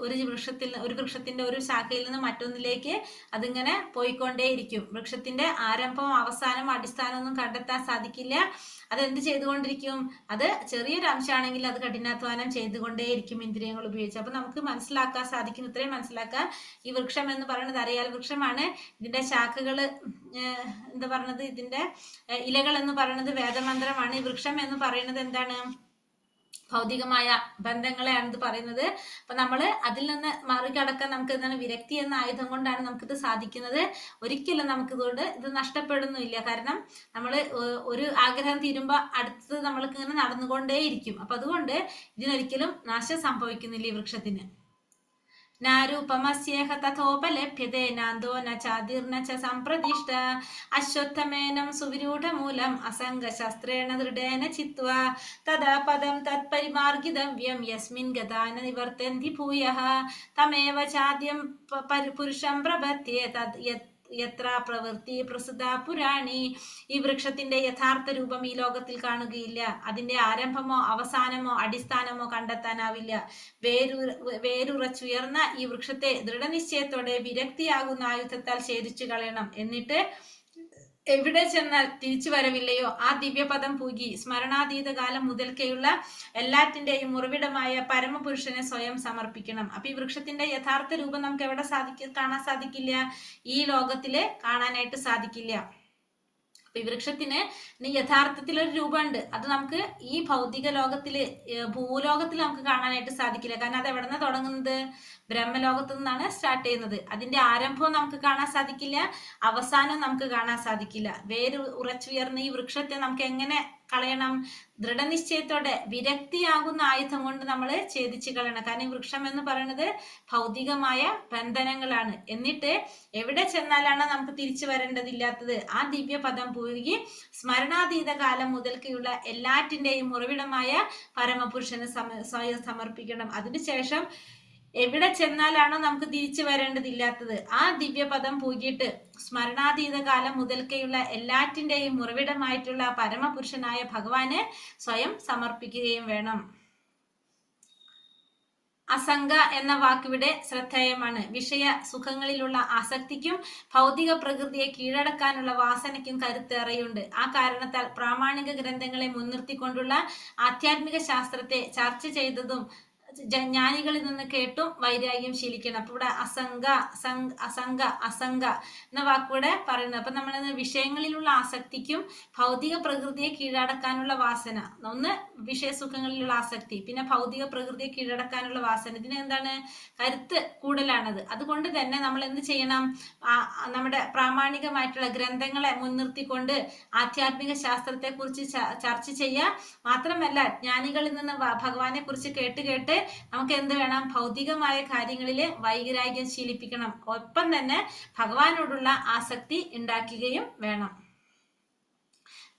ഒരു വൃക്ഷത്തിന്റെ ഒരു ശാഖയിൽ നിന്ന് മറ്റൊന്നിലേക്ക് അതിങ്ങനെ പോയിക്കൊണ്ടേയിരിക്കും. വൃക്ഷത്തിന്റെ ആരംഭവും അവസാനവും അടിസ്ഥാനമൊന്നും കണ്ടെത്താൻ സാധിക്കില്ല. അതെന്ത് ചെയ്തുകൊണ്ടിരിക്കും? അത് ചെറിയൊരു അംശമാണെങ്കിൽ അത് കഠിനാധ്വാനം ചെയ്തുകൊണ്ടേയിരിക്കും ഇന്ദ്രിയങ്ങൾ ഉപയോഗിച്ച്. അപ്പൊ നമുക്ക് മനസ്സിലാക്കാൻ സാധിക്കും, ഇത്രയും മനസ്സിലാക്കാൻ. ഈ വൃക്ഷം എന്ന് പറയുന്നത് അറിയാൽ വൃക്ഷമാണ്. ഇതിന്റെ ശാഖകള് എന്താ പറയുന്നത്? ഇതിന്റെ ഇലകൾ എന്ന് പറയുന്നത് വേദമന്ത്രമാണ്. ഈ വൃക്ഷം എന്ന് പറയുന്നത് എന്താണ്? ഭൗതികമായ ബന്ധങ്ങളെയാണ് ഇത് പറയുന്നത്. അപ്പൊ നമ്മള് അതിൽ നിന്ന് മറികടക്കാൻ നമുക്ക് എന്താണ്? വിരക്തി എന്ന ആയുധം കൊണ്ടാണ് നമുക്കിത് സാധിക്കുന്നത്. ഒരിക്കലും നമുക്കിതുകൊണ്ട് ഇത് നഷ്ടപ്പെടുന്നില്ല. കാരണം നമ്മൾ ഒരു ആഗ്രഹം തീരുമ്പോ അടുത്തത് നമ്മൾക്ക് ഇങ്ങനെ നടന്നുകൊണ്ടേയിരിക്കും. അപ്പൊ അതുകൊണ്ട് ഇതിനൊരിക്കലും നാശം സംഭവിക്കുന്നില്ല ഈ വൃക്ഷത്തിന്. നാരൂപമസ്യേഹ തഥോപലഭ്യതേ നാന്തോ ന ചാതിർന ച സംപ്രതിഷ്ഠ അശ്വത്ഥമേനം സുവിരൂഢമൂലം അസംഗശസ്ത്രേണ ദൃഢേന ചിത്വാ തദാ പദം തത്പരിമാർഗിതവ്യം യസ്മിൻ ഗതാന നിവർത്തന്തി ഭൂയഃ തമേവ ചാദ്യം പുരുഷം പ്രപദ്യേ തദ് യത്ര പ്രവൃത്തി പ്രസിദ്ധ പുരാണി. ഈ വൃക്ഷത്തിന്റെ യഥാർത്ഥ രൂപം ഈ ലോകത്തിൽ കാണുകയില്ല. അതിന്റെ ആരംഭമോ അവസാനമോ അടിസ്ഥാനമോ കണ്ടെത്താനാവില്ല. വേരുറച്ചുയർന്ന ഈ വൃക്ഷത്തെ ദൃഢനിശ്ചയത്തോടെ വിരക്തിയാകുന്ന ആയുധത്താൽ ഛേദിച്ചു കളയണം. എന്നിട്ട് എവിടെ ചെന്നാൽ തിരിച്ചു വരവില്ലയോ ആ ദിവ്യപദം പൂകി സ്മരണാതീത കാലം മുതൽക്കേയുള്ള എല്ലാറ്റിന്റെയും ഉറവിടമായ പരമപുരുഷനെ സ്വയം സമർപ്പിക്കണം. അപ്പൊ ഈ വൃക്ഷത്തിന്റെ യഥാർത്ഥ രൂപം നമുക്ക് എവിടെ കാണാൻ സാധിക്കില്ല? ഈ ലോകത്തില് കാണാനായിട്ട് സാധിക്കില്ല. അപ്പൊ ഈ വൃക്ഷത്തിന് യഥാർത്ഥത്തിൽ ഒരു രൂപമുണ്ട്. അത് നമുക്ക് ഈ ഭൗതിക ലോകത്തില്, ഭൂലോകത്തിൽ നമുക്ക് കാണാനായിട്ട് സാധിക്കില്ല. കാരണം അത് എവിടെ നിന്നാണ് തുടങ്ങുന്നത്? ബ്രഹ്മലോകത്തു നിന്നാണ് സ്റ്റാർട്ട് ചെയ്യുന്നത്. അതിന്റെ ആരംഭവും നമുക്ക് കാണാൻ സാധിക്കില്ല, അവസാനവും നമുക്ക് കാണാൻ സാധിക്കില്ല. വേര് ഉറച്ചുയർന്ന ഈ വൃക്ഷത്തെ നമുക്ക് എങ്ങനെ കളയണം? ദൃഢനിശ്ചയത്തോടെ വിരക്തിയാകുന്ന ആയുധം കൊണ്ട് നമ്മൾ ഛേദിച്ച് കളയണം. കാരണം ഈ വൃക്ഷം എന്ന് പറയുന്നത് ഭൗതികമായ ബന്ധനങ്ങളാണ്. എന്നിട്ട് എവിടെ ചെന്നാലാണ് നമുക്ക് തിരിച്ചു വരേണ്ടതില്ലാത്തത്? ആ ദിവ്യപദം പൂകി സ്മരണാതീത കാലം മുതൽക്കുള്ള എല്ലാറ്റിന്റെയും ഉറവിടമായ പരമപുരുഷന് സ്വയം സമർപ്പിക്കണം. അതിനുശേഷം എവിടെ ചെന്നാലാണോ നമുക്ക് തിരിച്ചു വരേണ്ടതില്ലാത്തത് ആ ദിവ്യപദം പൂകിയിട്ട് സ്മരണാതീത കാലം മുതൽക്കേയുള്ള എല്ലാറ്റിന്റെയും ഉറവിടമായിട്ടുള്ള പരമപുരുഷനായ ഭഗവാന് സ്വയം സമർപ്പിക്കുകയും വേണം. അസംഗ എന്ന വാക്കിവിടെ ശ്രദ്ധേയമാണ്. വിഷയ സുഖങ്ങളിലുള്ള ആസക്തിക്കും ഭൗതിക പ്രകൃതിയെ കീഴടക്കാനുള്ള വാസനയ്ക്കും കരുത്തേറെയുണ്ട്. ആ കാരണത്താൽ പ്രാമാണിക ഗ്രന്ഥങ്ങളെ മുൻനിർത്തിക്കൊണ്ടുള്ള ആധ്യാത്മിക ശാസ്ത്രത്തെ ചർച്ച ചെയ്തതും ജ്ഞാനികളിൽ നിന്ന് കേട്ടും വൈരാഗ്യം ശീലിക്കണം. അപ്പൊ ഇവിടെ അസംഗ എന്ന വാക്കൂടെ പറയുന്നത്. അപ്പൊ നമ്മൾ വിഷയങ്ങളിലുള്ള ആസക്തിക്കും ഭൗതിക പ്രകൃതിയെ കീഴടക്കാനുള്ള വാസന, ഒന്ന് വിഷയസുഖങ്ങളിലുള്ള ആസക്തി, പിന്നെ ഭൗതിക പ്രകൃതിയെ കീഴടക്കാനുള്ള വാസന, ഇതിന് എന്താണ്? കരുത്ത് കൂടുതലാണത്. അതുകൊണ്ട് തന്നെ നമ്മൾ എന്ത് ചെയ്യണം? നമ്മുടെ പ്രാമാണികമായിട്ടുള്ള ഗ്രന്ഥങ്ങളെ മുൻനിർത്തിക്കൊണ്ട് ആധ്യാത്മിക ശാസ്ത്രത്തെ കുറിച്ച് ചർച്ച ചെയ്യുക മാത്രമല്ല, ജ്ഞാനികളിൽ നിന്ന് ഭഗവാനെ കുറിച്ച് കേട്ട് നമുക്ക് എന്ത് വേണം? ഭൗതികമായ കാര്യങ്ങളില് വൈരാഗ്യം ശീലിപ്പിക്കണം. ഒപ്പം തന്നെ ഭഗവാനോടുള്ള ആസക്തി ഉണ്ടാക്കുകയും വേണം.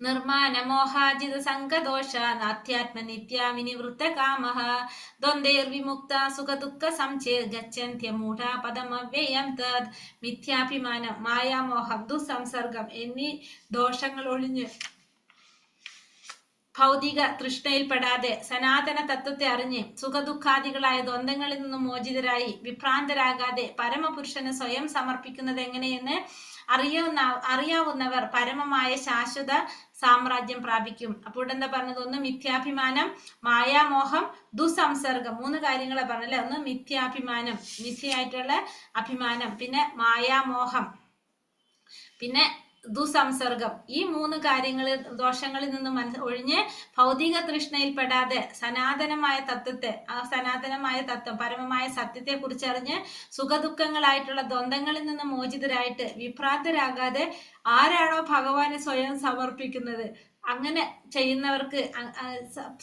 നിർമാനമോഹാജിത സംഘദോഷ നാധ്യാത്മനിത്യ വിനിവൃത്ത കാമഃ ദ്വന്ദ്വൈർവിമുക്ത സുഖദുഃഖ സംചേർ ഗച്ഛന്ത്യമൂഢ പദമവ്യയം തദ് മിഥ്യാഭിമാനം മായാമോഹം ദുസംസർഗം എന്നീ ദോഷങ്ങൾ ഒഴിഞ്ഞ് ഭൗതിക തൃഷ്ണയിൽപ്പെടാതെ സനാതന തത്വത്തെ അറിഞ്ഞ് സുഖദുഃഖാദികളായ ദ്വന്ദ്ങ്ങളിൽ നിന്നും മോചിതരായി വിഭ്രാന്തരാകാതെ പരമപുരുഷന് സ്വയം സമർപ്പിക്കുന്നത് എങ്ങനെയെന്ന് അറിയാവുന്നവർ പരമമായ ശാശ്വത സാമ്രാജ്യം പ്രാപിക്കും. അപ്പോൾ എന്താ പറഞ്ഞത്? ഒന്ന് മിഥ്യാഭിമാനം, മായാമോഹം, ദുസംസർഗം. 3 കാര്യങ്ങളെ പറഞ്ഞല്ലേ. ഒന്ന് മിഥ്യാഭിമാനം, മിഥ്യയായിട്ടുള്ള അഭിമാനം, പിന്നെ മായാമോഹം, പിന്നെ ദുസംസർഗം. ഈ 3 കാര്യങ്ങളിൽ ദോഷങ്ങളിൽ നിന്നും ഒഴിഞ്ഞ് ഭൗതിക തൃഷ്ണയിൽപ്പെടാതെ സനാതനമായ തത്വത്തെ, ആ സനാതനമായ തത്വം പരമമായ സത്യത്തെ കുറിച്ചറിഞ്ഞ് സുഖദുഃഖങ്ങളായിട്ടുള്ള ദ്വന്ദ്ങ്ങളിൽ നിന്ന് മോചിതരായിട്ട് വിഭ്രാന്തരാകാതെ ആരാണോ ഭഗവാനെ സ്വയം സമർപ്പിക്കുന്നത്, അങ്ങനെ ചെയ്യുന്നവർക്ക്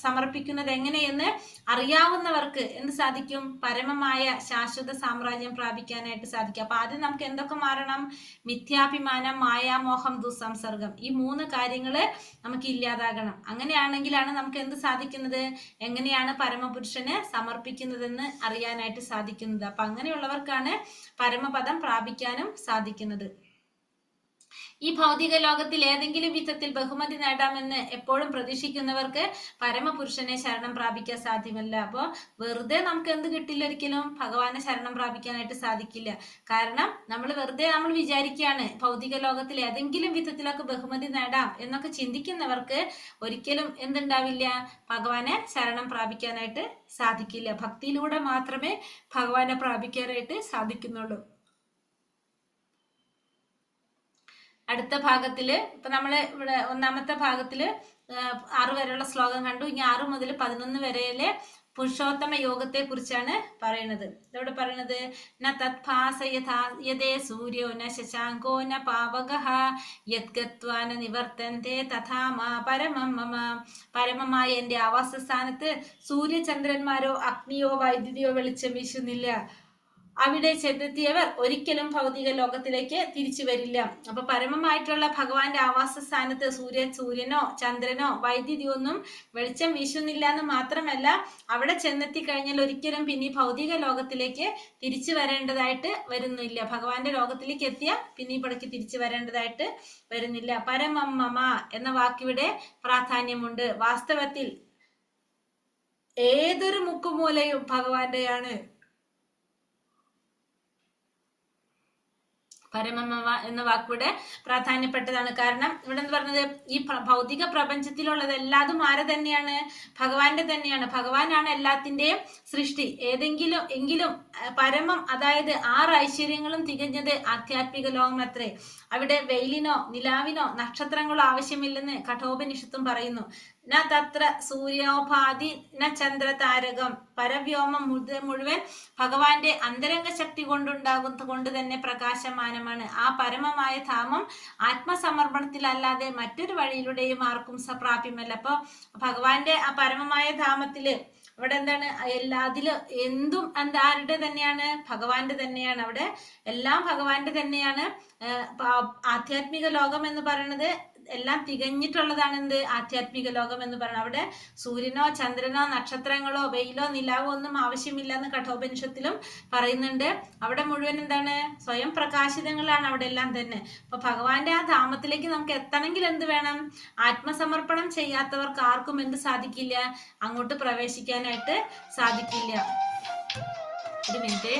സമർപ്പിക്കുന്നത് എങ്ങനെയെന്ന് അറിയാവുന്നവർക്ക് എന്ത് സാധിക്കും? പരമമായ ശാശ്വത സാമ്രാജ്യം പ്രാപിക്കാനായിട്ട് സാധിക്കും. അപ്പൊ ആദ്യം നമുക്ക് എന്തൊക്കെ മാറണം? മിഥ്യാഭിമാനം, മായാമോഹം, ദുസംസർഗം. ഈ 3 കാര്യങ്ങള് നമുക്ക് ഇല്ലാതാകണം. അങ്ങനെയാണെങ്കിലാണ് നമുക്ക് എന്ത് സാധിക്കുന്നത്? എങ്ങനെയാണ് പരമപുരുഷന് സമർപ്പിക്കുന്നതെന്ന് അറിയാനായിട്ട് സാധിക്കുന്നത്. അപ്പൊ അങ്ങനെയുള്ളവർക്കാണ് പരമപദം പ്രാപിക്കാനും സാധിക്കുന്നത്. ഈ ഭൗതിക ലോകത്തിൽ ഏതെങ്കിലും വിധത്തിൽ ബഹുമതി നേടാമെന്ന് എപ്പോഴും പ്രതീക്ഷിക്കുന്നവർക്ക് പരമപുരുഷനെ ശരണം പ്രാപിക്കാൻ സാധ്യമല്ല. അപ്പോൾ വെറുതെ നമുക്ക് എന്ത് കിട്ടില്ല? ഒരിക്കലും ഭഗവാനെ ശരണം പ്രാപിക്കാനായിട്ട് സാധിക്കില്ല. കാരണം നമ്മൾ വിചാരിക്കുകയാണ് ഭൗതിക ലോകത്തിൽ ഏതെങ്കിലും വിധത്തിലൊക്കെ ബഹുമതി നേടാം എന്നൊക്കെ ചിന്തിക്കുന്നവർക്ക് ഒരിക്കലും എന്തുണ്ടാവില്ല? ഭഗവാനെ ശരണം പ്രാപിക്കാനായിട്ട് സാധിക്കില്ല. ഭക്തിയിലൂടെ മാത്രമേ ഭഗവാനെ പ്രാപിക്കാനായിട്ട് സാധിക്കുന്നുള്ളൂ. അടുത്ത ഭാഗത്തില് ഇപ്പൊ നമ്മള് ഇവിടെ 1ാമത്തെ ഭാഗത്തില് 6 വരെയുള്ള ശ്ലോകം കണ്ടു. ഇനി 6 മുതൽ 11 വരെയിലെ പുരുഷോത്തമ യോഗത്തെ കുറിച്ചാണ് പറയുന്നത്. ഇതോടെ പറയുന്നത് ന തത്ഭാസയതേ സൂര്യോ ന ശശാങ്കോ ന പാവകഃ യദ്ഗത്വാ ന നിവർത്തന്തെ തഥാ മാ പരമം മമ. പരമമായ എന്റെ ആവാസസ്ഥാനത്ത് സൂര്യചന്ദ്രന്മാരോ അഗ്നിയോ വൈദ്യുതിയോ വെളിച്ചം വീശുന്നില്ല. അവിടെ ചെന്നെത്തിയവർ ഒരിക്കലും ഭൗതിക ലോകത്തിലേക്ക് തിരിച്ചു വരില്ല. അപ്പൊ പരമമായിട്ടുള്ള ഭഗവാന്റെ ആവാസ സ്ഥാനത്ത് സൂര്യനോ ചന്ദ്രനോ വൈദ്യുതിയോ ഒന്നും വെളിച്ചം വീശുന്നില്ല എന്ന് മാത്രമല്ല, അവിടെ ചെന്നെത്തി കഴിഞ്ഞാൽ ഒരിക്കലും പിന്നെ ഭൗതിക ലോകത്തിലേക്ക് തിരിച്ചു വരേണ്ടതായിട്ട് വരുന്നില്ല. ഭഗവാന്റെ ലോകത്തിലേക്ക് എത്തിയ പിന്നെ പടക്ക് തിരിച്ചു വരേണ്ടതായിട്ട് വരുന്നില്ല. പരമം മമ എന്ന വാക്കിവിടെ പ്രാധാന്യമുണ്ട്. വാസ്തവത്തിൽ ഏതൊരു മുക്കുമൂലയും ഭഗവാന്റെയാണ്. പരമമ എന്ന വാക്കിവിടെ പ്രാധാന്യപ്പെട്ടതാണ്. കാരണം ഇവിടെ എന്ന് പറഞ്ഞത് ഈ ഭൗതിക പ്രപഞ്ചത്തിലുള്ളതെല്ലാതും ആരെ തന്നെയാണ്? ഭഗവാന്റെ തന്നെയാണ്. ഭഗവാനാണ് എല്ലാത്തിന്റെയും സൃഷ്ടി. എങ്കിലും പരമം, അതായത് 6 ഐശ്വര്യങ്ങളും തികഞ്ഞത് ആധ്യാത്മിക ലോകം അത്രേ. അവിടെ വെയിലിനോ നിലാവിനോ നക്ഷത്രങ്ങളോ ആവശ്യമില്ലെന്ന് കഠോപനിഷത്തും പറയുന്നു. ന തത്ര സൂര്യോപാധി ന ചന്ദ്രതാരകം. പരവ്യോമം മുഴുവൻ ഭഗവാന്റെ അന്തരംഗ ശക്തി കൊണ്ടുണ്ടാകുന്നത് കൊണ്ട് തന്നെ പ്രകാശമാനമാണ്. ആ പരമമായ ധാമം ആത്മസമർപ്പണത്തിലല്ലാതെ മറ്റൊരു വഴിയിലൂടെയും ആർക്കും പ്രാപ്യമല്ല. അപ്പൊ ഭഗവാന്റെ ആ പരമമായ ധാമത്തില് അവിടെ എന്താണ്? അതില് എന്തും ആരുടെ തന്നെയാണ്? ഭഗവാന്റെ തന്നെയാണ്. അവിടെ എല്ലാം ഭഗവാന്റെ തന്നെയാണ്. ആധ്യാത്മിക ലോകം എന്ന് പറയുന്നത് എല്ലാം തികഞ്ഞിട്ടുള്ളതാണ്. എന്ത്? ആധ്യാത്മിക ലോകം എന്ന് പറയുന്നത്. അവിടെ സൂര്യനോ ചന്ദ്രനോ നക്ഷത്രങ്ങളോ വെയിലോ നിലാവോ ഒന്നും ആവശ്യമില്ല എന്ന് കഠോപനിഷത്തിലും പറയുന്നുണ്ട്. അവിടെ മുഴുവൻ എന്താണ്? സ്വയം പ്രകാശിതങ്ങളാണ് അവിടെ എല്ലാം തന്നെ. അപ്പൊ ഭഗവാന്റെ ആ ധാമത്തിലേക്ക് നമുക്ക് എത്തണമെങ്കിൽ എന്ത് വേണം? ആത്മസമർപ്പണം ചെയ്യാത്തവർക്ക് ആർക്കും എന്ത് സാധിക്കില്ല? അങ്ങോട്ട് പ്രവേശിക്കാനായിട്ട് സാധിക്കില്ല. ഒരു മിനിറ്റ്.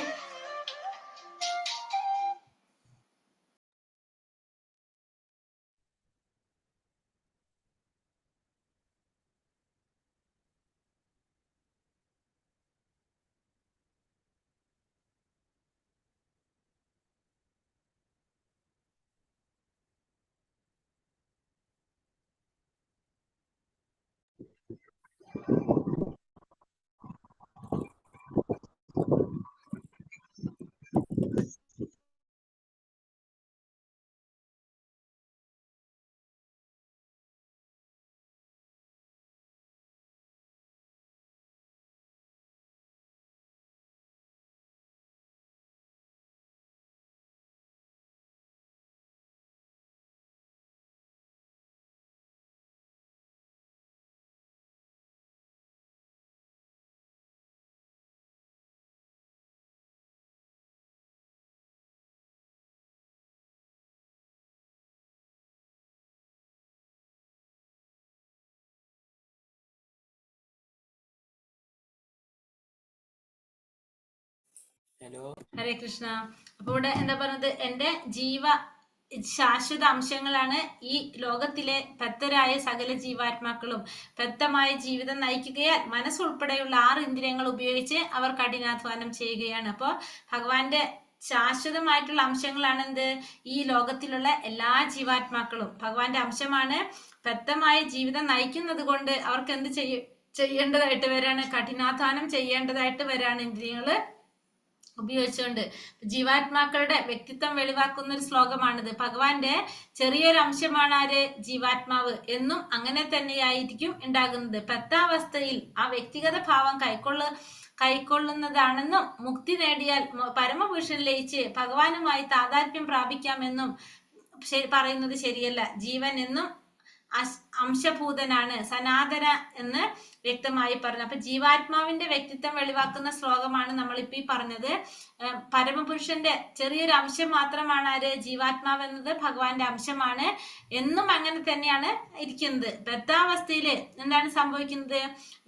ഹരേ കൃഷ്ണ. അപ്പൊ ഇവിടെ എന്താ പറഞ്ഞത്, എന്റെ ശാശ്വത അംശങ്ങളാണ് ഈ ലോകത്തിലെ ബദ്ധരായ സകല ജീവാത്മാക്കളും. ബദ്ധമായ ജീവിതം നയിക്കുകയാൽ മനസ്സുൾപ്പെടെയുള്ള 6 ഇന്ദ്രിയങ്ങൾ ഉപയോഗിച്ച് അവർ കഠിനാധ്വാനം ചെയ്യുകയാണ്. അപ്പോൾ ഭഗവാന്റെ ശാശ്വതമായിട്ടുള്ള അംശങ്ങളാണ് എന്ത്, ഈ ലോകത്തിലുള്ള എല്ലാ ജീവാത്മാക്കളും ഭഗവാന്റെ അംശമാണ്. ബദ്ധമായ ജീവിതം നയിക്കുന്നത് കൊണ്ട് അവർക്ക് എന്ത് ചെയ്യേണ്ടതായിട്ട് വരാണ്, കഠിനാധ്വാനം ചെയ്യേണ്ടതായിട്ട് വരാണ് ഇന്ദ്രിയങ്ങള് ഉപയോഗിച്ചുകൊണ്ട്. ജീവാത്മാക്കളുടെ വ്യക്തിത്വം വെളിവാക്കുന്ന ഒരു ശ്ലോകമാണിത്. ഭഗവാന്റെ ചെറിയൊരു അംശമാണ് ആര്, ജീവാത്മാവ്. എന്നും അങ്ങനെ തന്നെയായിരിക്കും ഉണ്ടാകുന്നത്. ബദ്ധാവസ്ഥയിൽ ആ വ്യക്തിഗത ഭാവം കൈക്കൊള്ളുന്നതാണെന്നും മുക്തി നേടിയാൽ പരമപുരുഷൻ ലയിച്ച് ഭഗവാനുമായി താതാത്മ്യം പ്രാപിക്കാമെന്നും പറയുന്നത് ശരിയല്ല. ജീവൻ എന്നും അംശഭൂതനാണ്, സനാതന എന്ന് വ്യക്തമായി പറഞ്ഞു. അപ്പൊ ജീവാത്മാവിന്റെ വ്യക്തിത്വം വെളിവാക്കുന്ന ശ്ലോകമാണ് നമ്മളിപ്പോ ഈ പറഞ്ഞത്. പരമപുരുഷന്റെ ചെറിയൊരു അംശം മാത്രമാണ് ആര്, ജീവാത്മാവ് എന്നത് ഭഗവാന്റെ അംശമാണ്. എന്നും അങ്ങനെ തന്നെയാണ് ഇരിക്കുന്നത്. ബദ്ധാവസ്ഥയില് എന്താണ് സംഭവിക്കുന്നത്,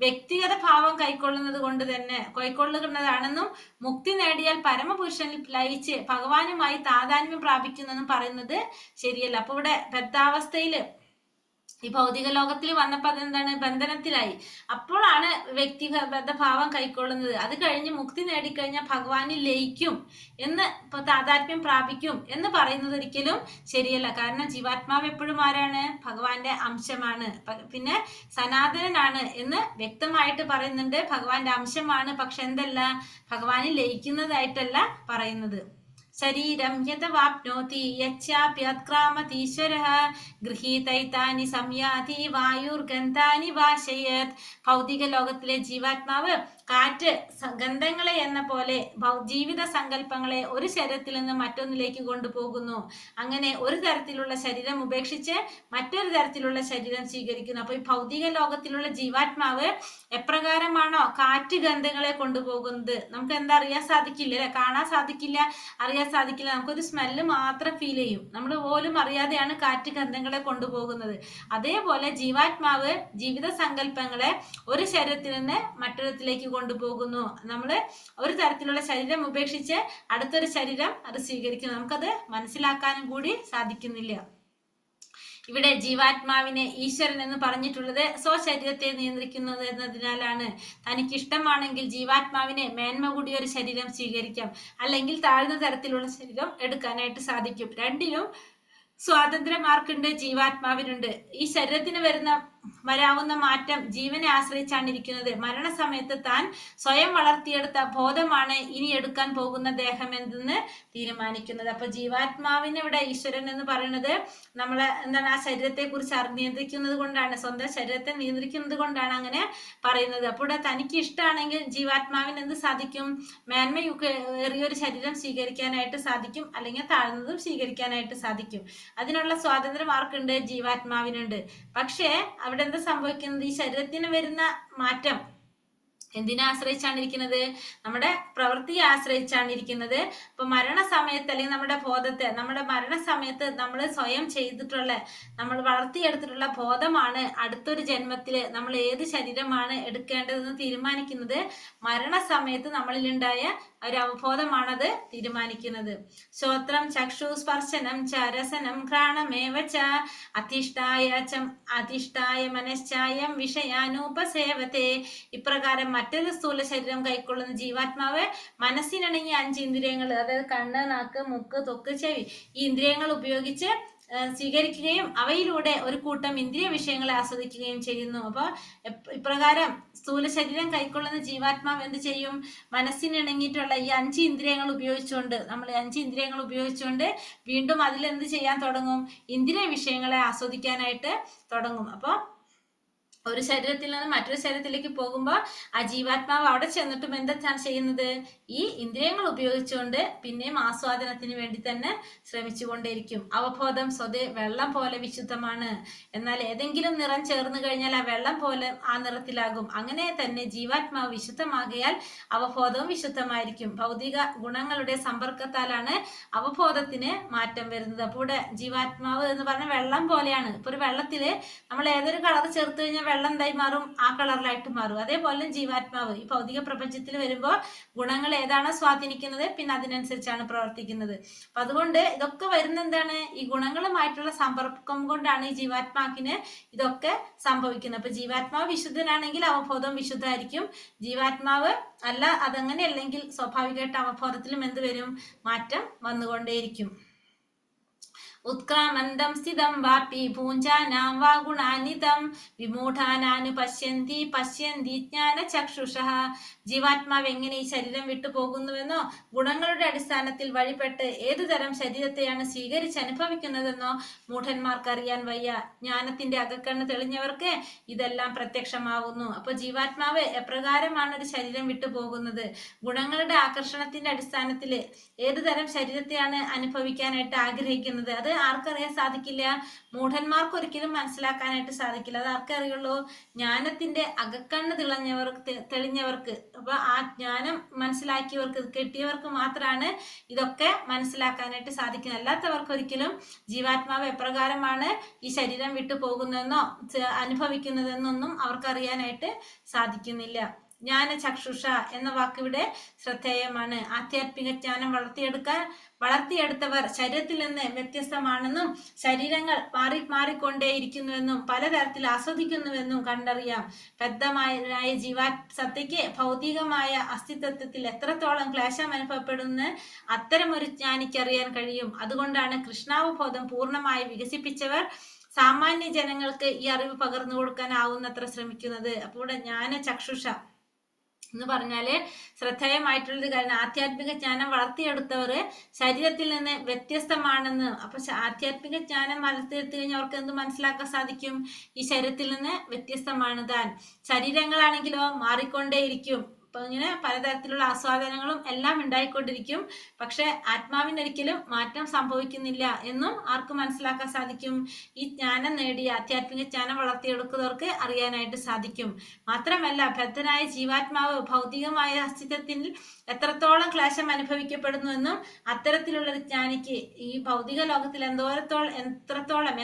വ്യക്തിഗത ഭാവം കൈക്കൊള്ളുന്നതാണെന്നും മുക്തി നേടിയാൽ പരമപുരുഷനിൽ ലയിച്ച് ഭഗവാനുമായി താതാത്മ്യം പ്രാപിക്കുന്നെന്നും പറയുന്നത് ശരിയല്ല. അപ്പൊ ഇവിടെ ബദ്ധാവസ്ഥയില് ഈ ഭൗതിക ലോകത്തിൽ വന്നപ്പോ അതെന്താണ്, ബന്ധനത്തിലായി. അപ്പോഴാണ് വ്യക്തിഗത ഭാവം കൈക്കൊള്ളുന്നത്. അത് കഴിഞ്ഞ് മുക്തി നേടിക്കഴിഞ്ഞാൽ ഭഗവാനിൽ ലയിക്കും എന്ന്, ഇപ്പൊ താതാത്മ്യം പ്രാപിക്കും എന്ന് പറയുന്നത് ഒരിക്കലും ശരിയല്ല. കാരണം ജീവാത്മാവ് എപ്പോഴും ആരാണ്, ഭഗവാന്റെ അംശമാണ്. പിന്നെ സനാതനനാണ് എന്ന് വ്യക്തമായിട്ട് പറയുന്നുണ്ട്. ഭഗവാന്റെ അംശമാണ്, പക്ഷെ എന്തല്ല, ഭഗവാനിൽ ലയിക്കുന്നതായിട്ടല്ല പറയുന്നത്. ശരീരം യഥവാപ്നോതി യച്ഛാപ്യത്ക്രാമതീശ്വരഃ ഗൃഹീതൈതാനി സംയാതി വായുർഗന്ധാനി വാശയത്. ഭൗതിക ലോകത്തിലെ ജീവാത്മാവ് കാറ്റ് ഗന്ധങ്ങളെ എന്ന പോലെ ജീവിത സങ്കല്പങ്ങളെ ഒരു ശരീരത്തിൽ നിന്ന് മറ്റൊന്നിലേക്ക് കൊണ്ടുപോകുന്നു. അങ്ങനെ ഒരു തരത്തിലുള്ള ശരീരം ഉപേക്ഷിച്ച് മറ്റൊരു തരത്തിലുള്ള ശരീരം സ്വീകരിക്കുന്നു. അപ്പൊ ഈ ഭൗതിക ലോകത്തിലുള്ള ജീവാത്മാവ് എപ്രകാരമാണോ കാറ്റ് ഗന്ധങ്ങളെ കൊണ്ടുപോകുന്നത്, നമുക്ക് എന്താ അറിയാൻ സാധിക്കില്ല അല്ലെ, കാണാൻ സാധിക്കില്ല, അറിയാൻ സാധിക്കില്ല, നമുക്കൊരു സ്മെല്ല് മാത്രം ഫീൽ ചെയ്യും. നമ്മൾ പോലും അറിയാതെയാണ് കാറ്റ് ഗന്ധങ്ങളെ കൊണ്ടുപോകുന്നത്. അതേപോലെ ജീവാത്മാവ് ജീവിത സങ്കല്പങ്ങളെ ഒരു ശരീരത്തിൽ നിന്ന് മറ്റൊരിടത്തിലേക്ക് കൊണ്ടുപോകുന്നു. നമ്മള് ഒരു തരത്തിലുള്ള ശരീരം ഉപേക്ഷിച്ച് അടുത്തൊരു ശരീരം അത് സ്വീകരിക്കുന്നു. നമുക്കത് മനസ്സിലാക്കാനും കൂടി സാധിക്കുന്നില്ല. ഇവിടെ ജീവാത്മാവിനെ ഈശ്വരൻ എന്ന് പറഞ്ഞിട്ടുള്ളത് സ്വശരീരത്തെ നിയന്ത്രിക്കുന്നത് എന്നതിനാലാണ്. തനിക്ക് ഇഷ്ടമാണെങ്കിൽ ജീവാത്മാവിനെ മേന്മ കൂടിയ ഒരു ശരീരം സ്വീകരിക്കാം, അല്ലെങ്കിൽ താഴ്ന്ന തരത്തിലുള്ള ശരീരം എടുക്കാനായിട്ട് സാധിക്കും. രണ്ടിലും സ്വാതന്ത്ര്യം ആർക്കുണ്ട്, ജീവാത്മാവിനുണ്ട്. ഈ ശരീരത്തിന് വരാവുന്ന മാറ്റം ജീവനെ ആശ്രയിച്ചാണ് ഇരിക്കുന്നത്. മരണസമയത്ത് താൻ സ്വയം വളർത്തിയെടുത്ത ബോധമാണ് ഇനി എടുക്കാൻ പോകുന്ന ദേഹം എന്തെന്ന് തീരുമാനിക്കുന്നത്. അപ്പൊ ജീവാത്മാവിന് ഇവിടെ ഈശ്വരൻ എന്ന് പറയുന്നത് നമ്മളെ എന്താണ്, ആ ശരീരത്തെ കുറിച്ച് നിയന്ത്രിക്കുന്നത് കൊണ്ടാണ്, സ്വന്തം ശരീരത്തെ നിയന്ത്രിക്കുന്നത് കൊണ്ടാണ് അങ്ങനെ പറയുന്നത്. അപ്പോൾ ഇവിടെ തനിക്ക് ഇഷ്ടമാണെങ്കിൽ ജീവാത്മാവിന് എന്ത് സാധിക്കും, മേന്മയേറിയൊരു ശരീരം സ്വീകരിക്കാനായിട്ട് സാധിക്കും, അല്ലെങ്കിൽ താഴ്ന്നതും സ്വീകരിക്കാനായിട്ട് സാധിക്കും. അതിനുള്ള സ്വാതന്ത്ര്യം ആർക്കുണ്ട്, ജീവാത്മാവിനുണ്ട്. പക്ഷേ അവിടെ എന്താ സംഭവിക്കുന്നത്, ഈ ശരീരത്തിന് വരുന്ന മാറ്റം എന്തിനെ ആശ്രയിച്ചാണ് ഇരിക്കുന്നത്, നമ്മുടെ പ്രവൃത്തിയെ ആശ്രയിച്ചാണ് ഇരിക്കുന്നത്. ഇപ്പൊ മരണസമയത്ത് അല്ലെങ്കിൽ നമ്മുടെ ബോധത്തെ, നമ്മുടെ മരണസമയത്ത് നമ്മൾ സ്വയം ചെയ്തിട്ടുള്ള, നമ്മൾ വളർത്തിയെടുത്തിട്ടുള്ള ബോധമാണ് അടുത്തൊരു ജന്മത്തില് നമ്മൾ ഏത് ശരീരമാണ് എടുക്കേണ്ടതെന്ന് തീരുമാനിക്കുന്നത്. മരണസമയത്ത് നമ്മളിലുണ്ടായ ഒരു അവബോധമാണത് തീരുമാനിക്കുന്നത്. ശ്രോത്രം ചക്ഷു സ്പർശനം ച രസനം ഘ്രാണമേവ ച അധിഷ്ഠായ മനശ്ചായം വിഷയാനുപസേവത്തെ. ഇപ്രകാരം മറ്റൊരു സ്ഥൂല ശരീരം കൈക്കൊള്ളുന്ന ജീവാത്മാവ് മനസ്സിനിണങ്ങിയ 5 ഇന്ദ്രിയങ്ങൾ, അതായത് കണ്ണ്, നാക്ക്, മൂക്ക്, ത്വക്ക്, ചെവി, ഈ ഇന്ദ്രിയങ്ങൾ ഉപയോഗിച്ച് സ്വീകരിക്കുകയും അവയിലൂടെ ഒരു കൂട്ടം ഇന്ദ്രിയ വിഷയങ്ങളെ ആസ്വദിക്കുകയും ചെയ്യുന്നു. അപ്പൊ ഇപ്രകാരം സ്ഥൂല ശരീരം കൈക്കൊള്ളുന്ന ജീവാത്മാവ് എന്ത് ചെയ്യും, മനസ്സിനിണങ്ങിയിട്ടുള്ള ഈ 5 ഇന്ദ്രിയങ്ങൾ ഉപയോഗിച്ചുകൊണ്ട്, നമ്മൾ 5 ഇന്ദ്രിയങ്ങൾ ഉപയോഗിച്ചുകൊണ്ട് വീണ്ടും അതിലെന്ത് ചെയ്യാൻ തുടങ്ങും, ഇന്ദ്രിയ വിഷയങ്ങളെ ആസ്വദിക്കാനായിട്ട് തുടങ്ങും. അപ്പൊ ഒരു ശരീരത്തിൽ നിന്ന് മറ്റൊരു ശരീരത്തിലേക്ക് പോകുമ്പോൾ ആ ജീവാത്മാവ് അവിടെ ചെന്നിട്ടും എന്താണ് ചെയ്യുന്നത്, ഈ ഇന്ദ്രിയങ്ങൾ ഉപയോഗിച്ചുകൊണ്ട് പിന്നെയും ആസ്വാദനത്തിന് വേണ്ടി തന്നെ ശ്രമിച്ചുകൊണ്ടേയിരിക്കും. അവബോധം സ്വതേ വെള്ളം പോലെ വിശുദ്ധമാണ്. എന്നാൽ ഏതെങ്കിലും നിറം ചേർന്ന് കഴിഞ്ഞാൽ ആ വെള്ളം പോലെ ആ നിറത്തിലാകും. അങ്ങനെ തന്നെ ജീവാത്മാവ് വിശുദ്ധമാകിയാൽ അവബോധവും വിശുദ്ധമായിരിക്കും. ഭൗതിക ഗുണങ്ങളുടെ സമ്പർക്കത്താലാണ് അവബോധത്തിന് മാറ്റം വരുന്നത്. അപ്പോൾ ഇവിടെ ജീവാത്മാവ് എന്ന് പറഞ്ഞ വെള്ളം പോലെയാണ്. ഇപ്പൊ ഒരു വെള്ളത്തില് നമ്മൾ ഏതൊരു കളർ ചേർത്ത് കഴിഞ്ഞാൽ വെള്ളം എന്തായി മാറും? ആ കളറിലായിട്ട് മാറും. അതേപോലെ ജീവാത്മാവ് ഈ ഭൗതിക പ്രപഞ്ചത്തിൽ വരുമ്പോൾ ഗുണങ്ങൾ ഏതാണോ സ്വാധീനിക്കുന്നത് പിന്നെ അതിനനുസരിച്ചാണ് പ്രവർത്തിക്കുന്നത്. അപ്പൊ അതുകൊണ്ട് ഇതൊക്കെ വരുന്ന എന്താണ്? ഈ ഗുണങ്ങളുമായിട്ടുള്ള സമ്പർക്കം കൊണ്ടാണ് ഈ ജീവാത്മാക്കിന് ഇതൊക്കെ സംഭവിക്കുന്നത്. അപ്പൊ ജീവാത്മാവ് വിശുദ്ധനാണെങ്കിൽ അവബോധം വിശുദ്ധമായിരിക്കും. ജീവാത്മാവ് അല്ല, അതങ്ങനെ അല്ലെങ്കിൽ സ്വാഭാവികമായിട്ട് അവബോധത്തിലും എന്ത് വരും? മാറ്റം വന്നുകൊണ്ടേയിരിക്കും. ഉത്ക്രാമന്തം സ്ഥിതം വാപി ഭൂഞ്ചാനാം വാ ഗുണാനിതം വിമൂഢാനാനു പശ്യന്തി പശ്യന്തി ജ്ഞാന ചക്ഷുഷഃ. ജീവാത്മാവ് എങ്ങനെ ഈ ശരീരം വിട്ടു പോകുന്നുവെന്നോ ഗുണങ്ങളുടെ അടിസ്ഥാനത്തിൽ വഴിപ്പെട്ട് ഏതു തരം ശരീരത്തെയാണ് സ്വീകരിച്ച് അനുഭവിക്കുന്നതെന്നോ മൂഢന്മാർക്ക് അറിയാൻ വയ്യ. ജ്ഞാനത്തിന്റെ അകക്കണ്ണ് തെളിഞ്ഞവർക്ക് ഇതെല്ലാം പ്രത്യക്ഷമാവുന്നു. അപ്പൊ ജീവാത്മാവ് എപ്രകാരമാണ് ഒരു ശരീരം വിട്ടു പോകുന്നത്? ഗുണങ്ങളുടെ ആകർഷണത്തിന്റെ അടിസ്ഥാനത്തിൽ ഏതു തരം ശരീരത്തെയാണ് അനുഭവിക്കാനായിട്ട് ആഗ്രഹിക്കുന്നത്? അത് ആർക്കറിയാൻ സാധിക്കില്ല? മൂഢന്മാർക്ക് ഒരിക്കലും മനസ്സിലാക്കാനായിട്ട് സാധിക്കില്ല. അത് ആർക്കറിയുള്ളൂ? ജ്ഞാനത്തിന്റെ അകക്കണ്ണ് തെളിഞ്ഞവർക്ക്. അപ്പൊ ആ ജ്ഞാനം മനസ്സിലാക്കിയവർക്ക്, കിട്ടിയവർക്ക് മാത്രമാണ് ഇതൊക്കെ മനസ്സിലാക്കാനായിട്ട് സാധിക്കുന്നത്. അല്ലാത്തവർക്ക് ഒരിക്കലും ജീവാത്മാവ് എപ്രകാരമാണ് ഈ ശരീരം വിട്ടു പോകുന്നതെന്നോ അനുഭവിക്കുന്നതെന്നൊന്നും അവർക്കറിയാനായിട്ട് സാധിക്കുന്നില്ല. ജ്ഞാനചക്ഷുഷ എന്ന വാക്കിവിടെ ശ്രദ്ധേയമാണ്. ആധ്യാത്മിക ജ്ഞാനം വളർത്തിയെടുത്തവർ ശരീരത്തിൽ നിന്ന് വ്യത്യസ്തമാണെന്നും ശരീരങ്ങൾ മാറിക്കൊണ്ടേയിരിക്കുന്നുവെന്നും പലതരത്തിൽ ആസ്വദിക്കുന്നുവെന്നും കണ്ടറിയാം. ബദ്ധമായ ജീവാസത്തയ്ക്ക് ഭൗതികമായ അസ്തിത്വത്തിൽ എത്രത്തോളം ക്ലേശം അനുഭവപ്പെടുന്ന അത്തരമൊരു ജ്ഞാനിക്കറിയാൻ കഴിയും. അതുകൊണ്ടാണ് കൃഷ്ണാവബോധം പൂർണ്ണമായി വികസിപ്പിച്ചവർ സാമാന്യ ജനങ്ങൾക്ക് ഈ അറിവ് പകർന്നു കൊടുക്കാനാവുന്നത്ര ശ്രമിക്കുന്നത്. അപ്പോൾ ഇവിടെ ജ്ഞാനചക്ഷുഷ എന്ന് പറഞ്ഞാല് ശ്രദ്ധേയമായിട്ടുള്ളൊരു കാര്യം. ആധ്യാത്മിക ജ്ഞാനം വളർത്തിയെടുത്തവർ ശരീരത്തിൽ നിന്ന് വ്യത്യസ്തമാണെന്ന്. അപ്പൊ ആധ്യാത്മിക ജ്ഞാനം വളർത്തിയെടുത്തു കഴിഞ്ഞാൽ അവർക്ക് എന്ത് മനസ്സിലാക്കാൻ സാധിക്കും? ഈ ശരീരത്തിൽ നിന്ന് വ്യത്യസ്തമാണ് താൻ. ശരീരങ്ങളാണെങ്കിലോ മാറിക്കൊണ്ടേയിരിക്കും. അപ്പൊ ഇങ്ങനെ പലതരത്തിലുള്ള ആസ്വാദനങ്ങളും എല്ലാം ഉണ്ടായിക്കൊണ്ടിരിക്കും. പക്ഷെ ആത്മാവിനൊരിക്കലും മാറ്റം സംഭവിക്കുന്നില്ല എന്നും ആർക്ക് മനസ്സിലാക്കാൻ സാധിക്കും? ഈ ജ്ഞാനം നേടി ആധ്യാത്മിക ജ്ഞാനം വളർത്തിയെടുക്കുന്നവർക്ക് അറിയാനായിട്ട് സാധിക്കും. മാത്രമല്ല ബദ്ധനായ ജീവാത്മാവ് ഭൗതികമായ അസ്തിത്വത്തിൽ എത്രത്തോളം ക്ലേശം അനുഭവിക്കപ്പെടുന്നുവെന്നും അത്തരത്തിലുള്ള ജ്ഞാനിക്ക് ഈ ഭൗതിക ലോകത്തിൽ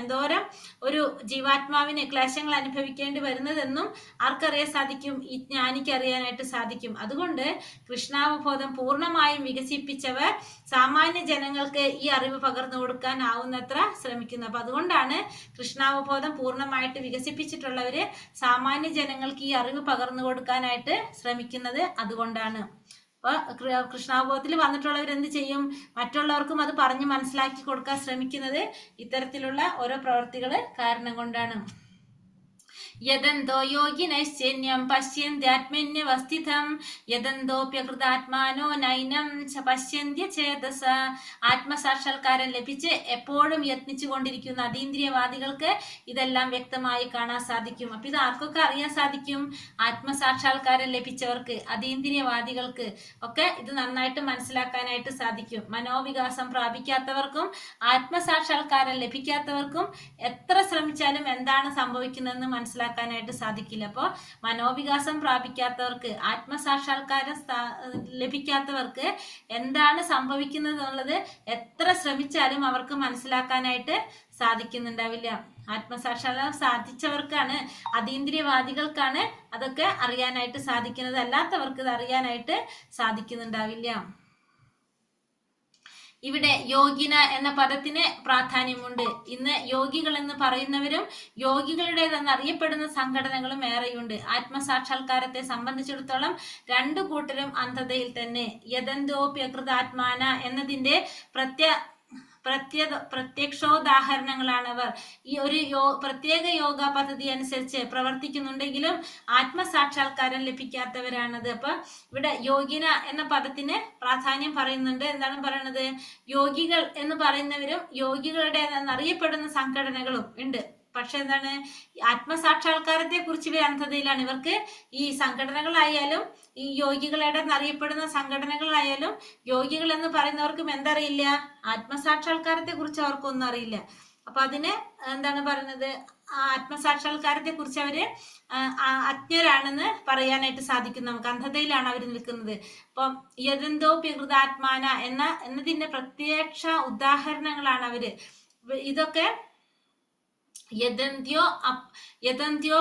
എന്തോരം ഒരു ജീവാത്മാവിന് ക്ലേശങ്ങൾ അനുഭവിക്കേണ്ടി വരുന്നതെന്നും ആർക്കറിയാൻ സാധിക്കും? ഈ ജ്ഞാനിക്ക് അറിയാനായിട്ട് സാധിക്കും. അതുകൊണ്ട് കൃഷ്ണാവബോധം പൂർണ്ണമായും വികസിപ്പിച്ചവർ സാമാന്യ ജനങ്ങൾക്ക് ഈ അറിവ് പകർന്നു കൊടുക്കാൻ ആവുന്നത്ര ശ്രമിക്കുന്നു. അപ്പൊ അതുകൊണ്ടാണ് കൃഷ്ണാവബോധം പൂർണ്ണമായിട്ട് വികസിപ്പിച്ചിട്ടുള്ളവര് സാമാന്യ ജനങ്ങൾക്ക് ഈ അറിവ് പകർന്നു കൊടുക്കാനായിട്ട് ശ്രമിക്കുന്നത്. അതുകൊണ്ടാണ്. അപ്പൊ കൃഷ്ണാവബോധത്തിൽ വന്നിട്ടുള്ളവർ എന്ത് ചെയ്യും? മറ്റുള്ളവർക്കും അത് പറഞ്ഞ് മനസ്സിലാക്കി കൊടുക്കാൻ ശ്രമിക്കുന്നത് ഇത്തരത്തിലുള്ള ഓരോ പ്രവർത്തികള് കാരണം കൊണ്ടാണ്. യദന്തോ യോഗിനൈശ്ചന്യം പശ്യന്ത്യാത്മന്യവസ്ഥിതം യദന്തോപ്യകൃതാത്മാനോ നൈനം പശ്യന്ത്യ ചേതസ. ആത്മസാക്ഷാത്കാരം ലഭിച്ച് എപ്പോഴും യത്നിച്ചു കൊണ്ടിരിക്കുന്ന അതീന്ദ്രിയവാദികൾക്ക് ഇതെല്ലാം വ്യക്തമായി കാണാൻ സാധിക്കും. അപ്പൊ ഇത് ആർക്കൊക്കെ അറിയാൻ സാധിക്കും? ആത്മസാക്ഷാത്കാരം ലഭിച്ചവർക്ക്, അതീന്ദ്രിയവാദികൾക്ക് ഒക്കെ ഇത് നന്നായിട്ട് മനസ്സിലാക്കാനായിട്ട് സാധിക്കും. മനോവികാസം പ്രാപിക്കാത്തവർക്കും ആത്മസാക്ഷാത്കാരം ലഭിക്കാത്തവർക്കും എത്ര ശ്രമിച്ചാലും എന്താണ് സംഭവിക്കുന്നതെന്ന് മനസ്സിലാക്കാനായിട്ട് സാധിക്കില്ല. അപ്പോൾ മനോവികാസം പ്രാപിക്കാത്തവർക്ക്, ആത്മസാക്ഷാത്കാരം ലഭിക്കാത്തവർക്ക് എന്താണ് സംഭവിക്കുന്നത് എന്നുള്ളത് എത്ര ശ്രമിച്ചാലും അവർക്ക് മനസ്സിലാക്കാനായിട്ട് സാധിക്കുന്നുണ്ടാവില്ല. ആത്മസാക്ഷാത്കാരം സാധിച്ചവർക്കാണ്, അതീന്ദ്രിയവാദികൾക്കാണ് അതൊക്കെ അറിയാനായിട്ട് സാധിക്കുന്നത്. അല്ലാത്തവർക്ക് ഇത് അറിയാനായിട്ട് സാധിക്കുന്നുണ്ടാവില്ല. ഇവിടെ യോഗിന എന്ന പദത്തിന് പ്രാധാന്യമുണ്ട്. ഇന്ന് യോഗികൾ എന്ന് പറയുന്നവരും യോഗികളുടേതെന്ന് അറിയപ്പെടുന്ന സംഘടനകളും ഏറെയുണ്ട്. ആത്മസാക്ഷാത്കാരത്തെ സംബന്ധിച്ചിടത്തോളം രണ്ടു കൂട്ടരും അന്ധതയിൽ തന്നെ. യദന്തോപ്യകൃതാത്മാന എന്നതിന്റെ പ്രത്യക്ഷോദാഹരണങ്ങളാണവർ. ഈ ഒരു പ്രത്യേക യോഗ പദ്ധതി അനുസരിച്ച് പ്രവർത്തിക്കുന്നുണ്ടെങ്കിലും ആത്മസാക്ഷാത്കാരം ലഭിക്കാത്തവരാണത്. അപ്പൊ ഇവിടെ യോഗിന എന്ന പദത്തിന് പ്രാധാന്യം പറയുന്നുണ്ട്. എന്താണ് പറയുന്നത്? യോഗികൾ എന്ന് പറയുന്നവരും യോഗികളുടെ എന്നറിയപ്പെടുന്ന സംഘടനകളും ഉണ്ട്. പക്ഷെ എന്താണ്? ആത്മസാക്ഷാത്കാരത്തെ കുറിച്ച് ഇവർ അന്ധതയിലാണ്. ഇവർക്ക് ഈ സംഘടനകളായാലും ഈ യോഗികളുടെ എന്നറിയപ്പെടുന്ന സംഘടനകളായാലും യോഗികൾ എന്ന് പറയുന്നവർക്കും എന്തറിയില്ല? ആത്മസാക്ഷാത്കാരത്തെ കുറിച്ച് അവർക്കൊന്നും അറിയില്ല. അപ്പൊ അതിന് എന്താണ് പറയുന്നത്? ആത്മസാക്ഷാത്കാരത്തെ കുറിച്ച് അവര് അജ്ഞരാണെന്ന് പറയാനായിട്ട് സാധിക്കും. നമുക്ക് അന്ധതയിലാണ് അവർ നിൽക്കുന്നത്. അപ്പം യദന്തോപ്യകൃതാത്മാന എന്നതിന്റെ പ്രത്യക്ഷ ഉദാഹരണങ്ങളാണ് അവര്. ഇതൊക്കെ യദന്ത്യോ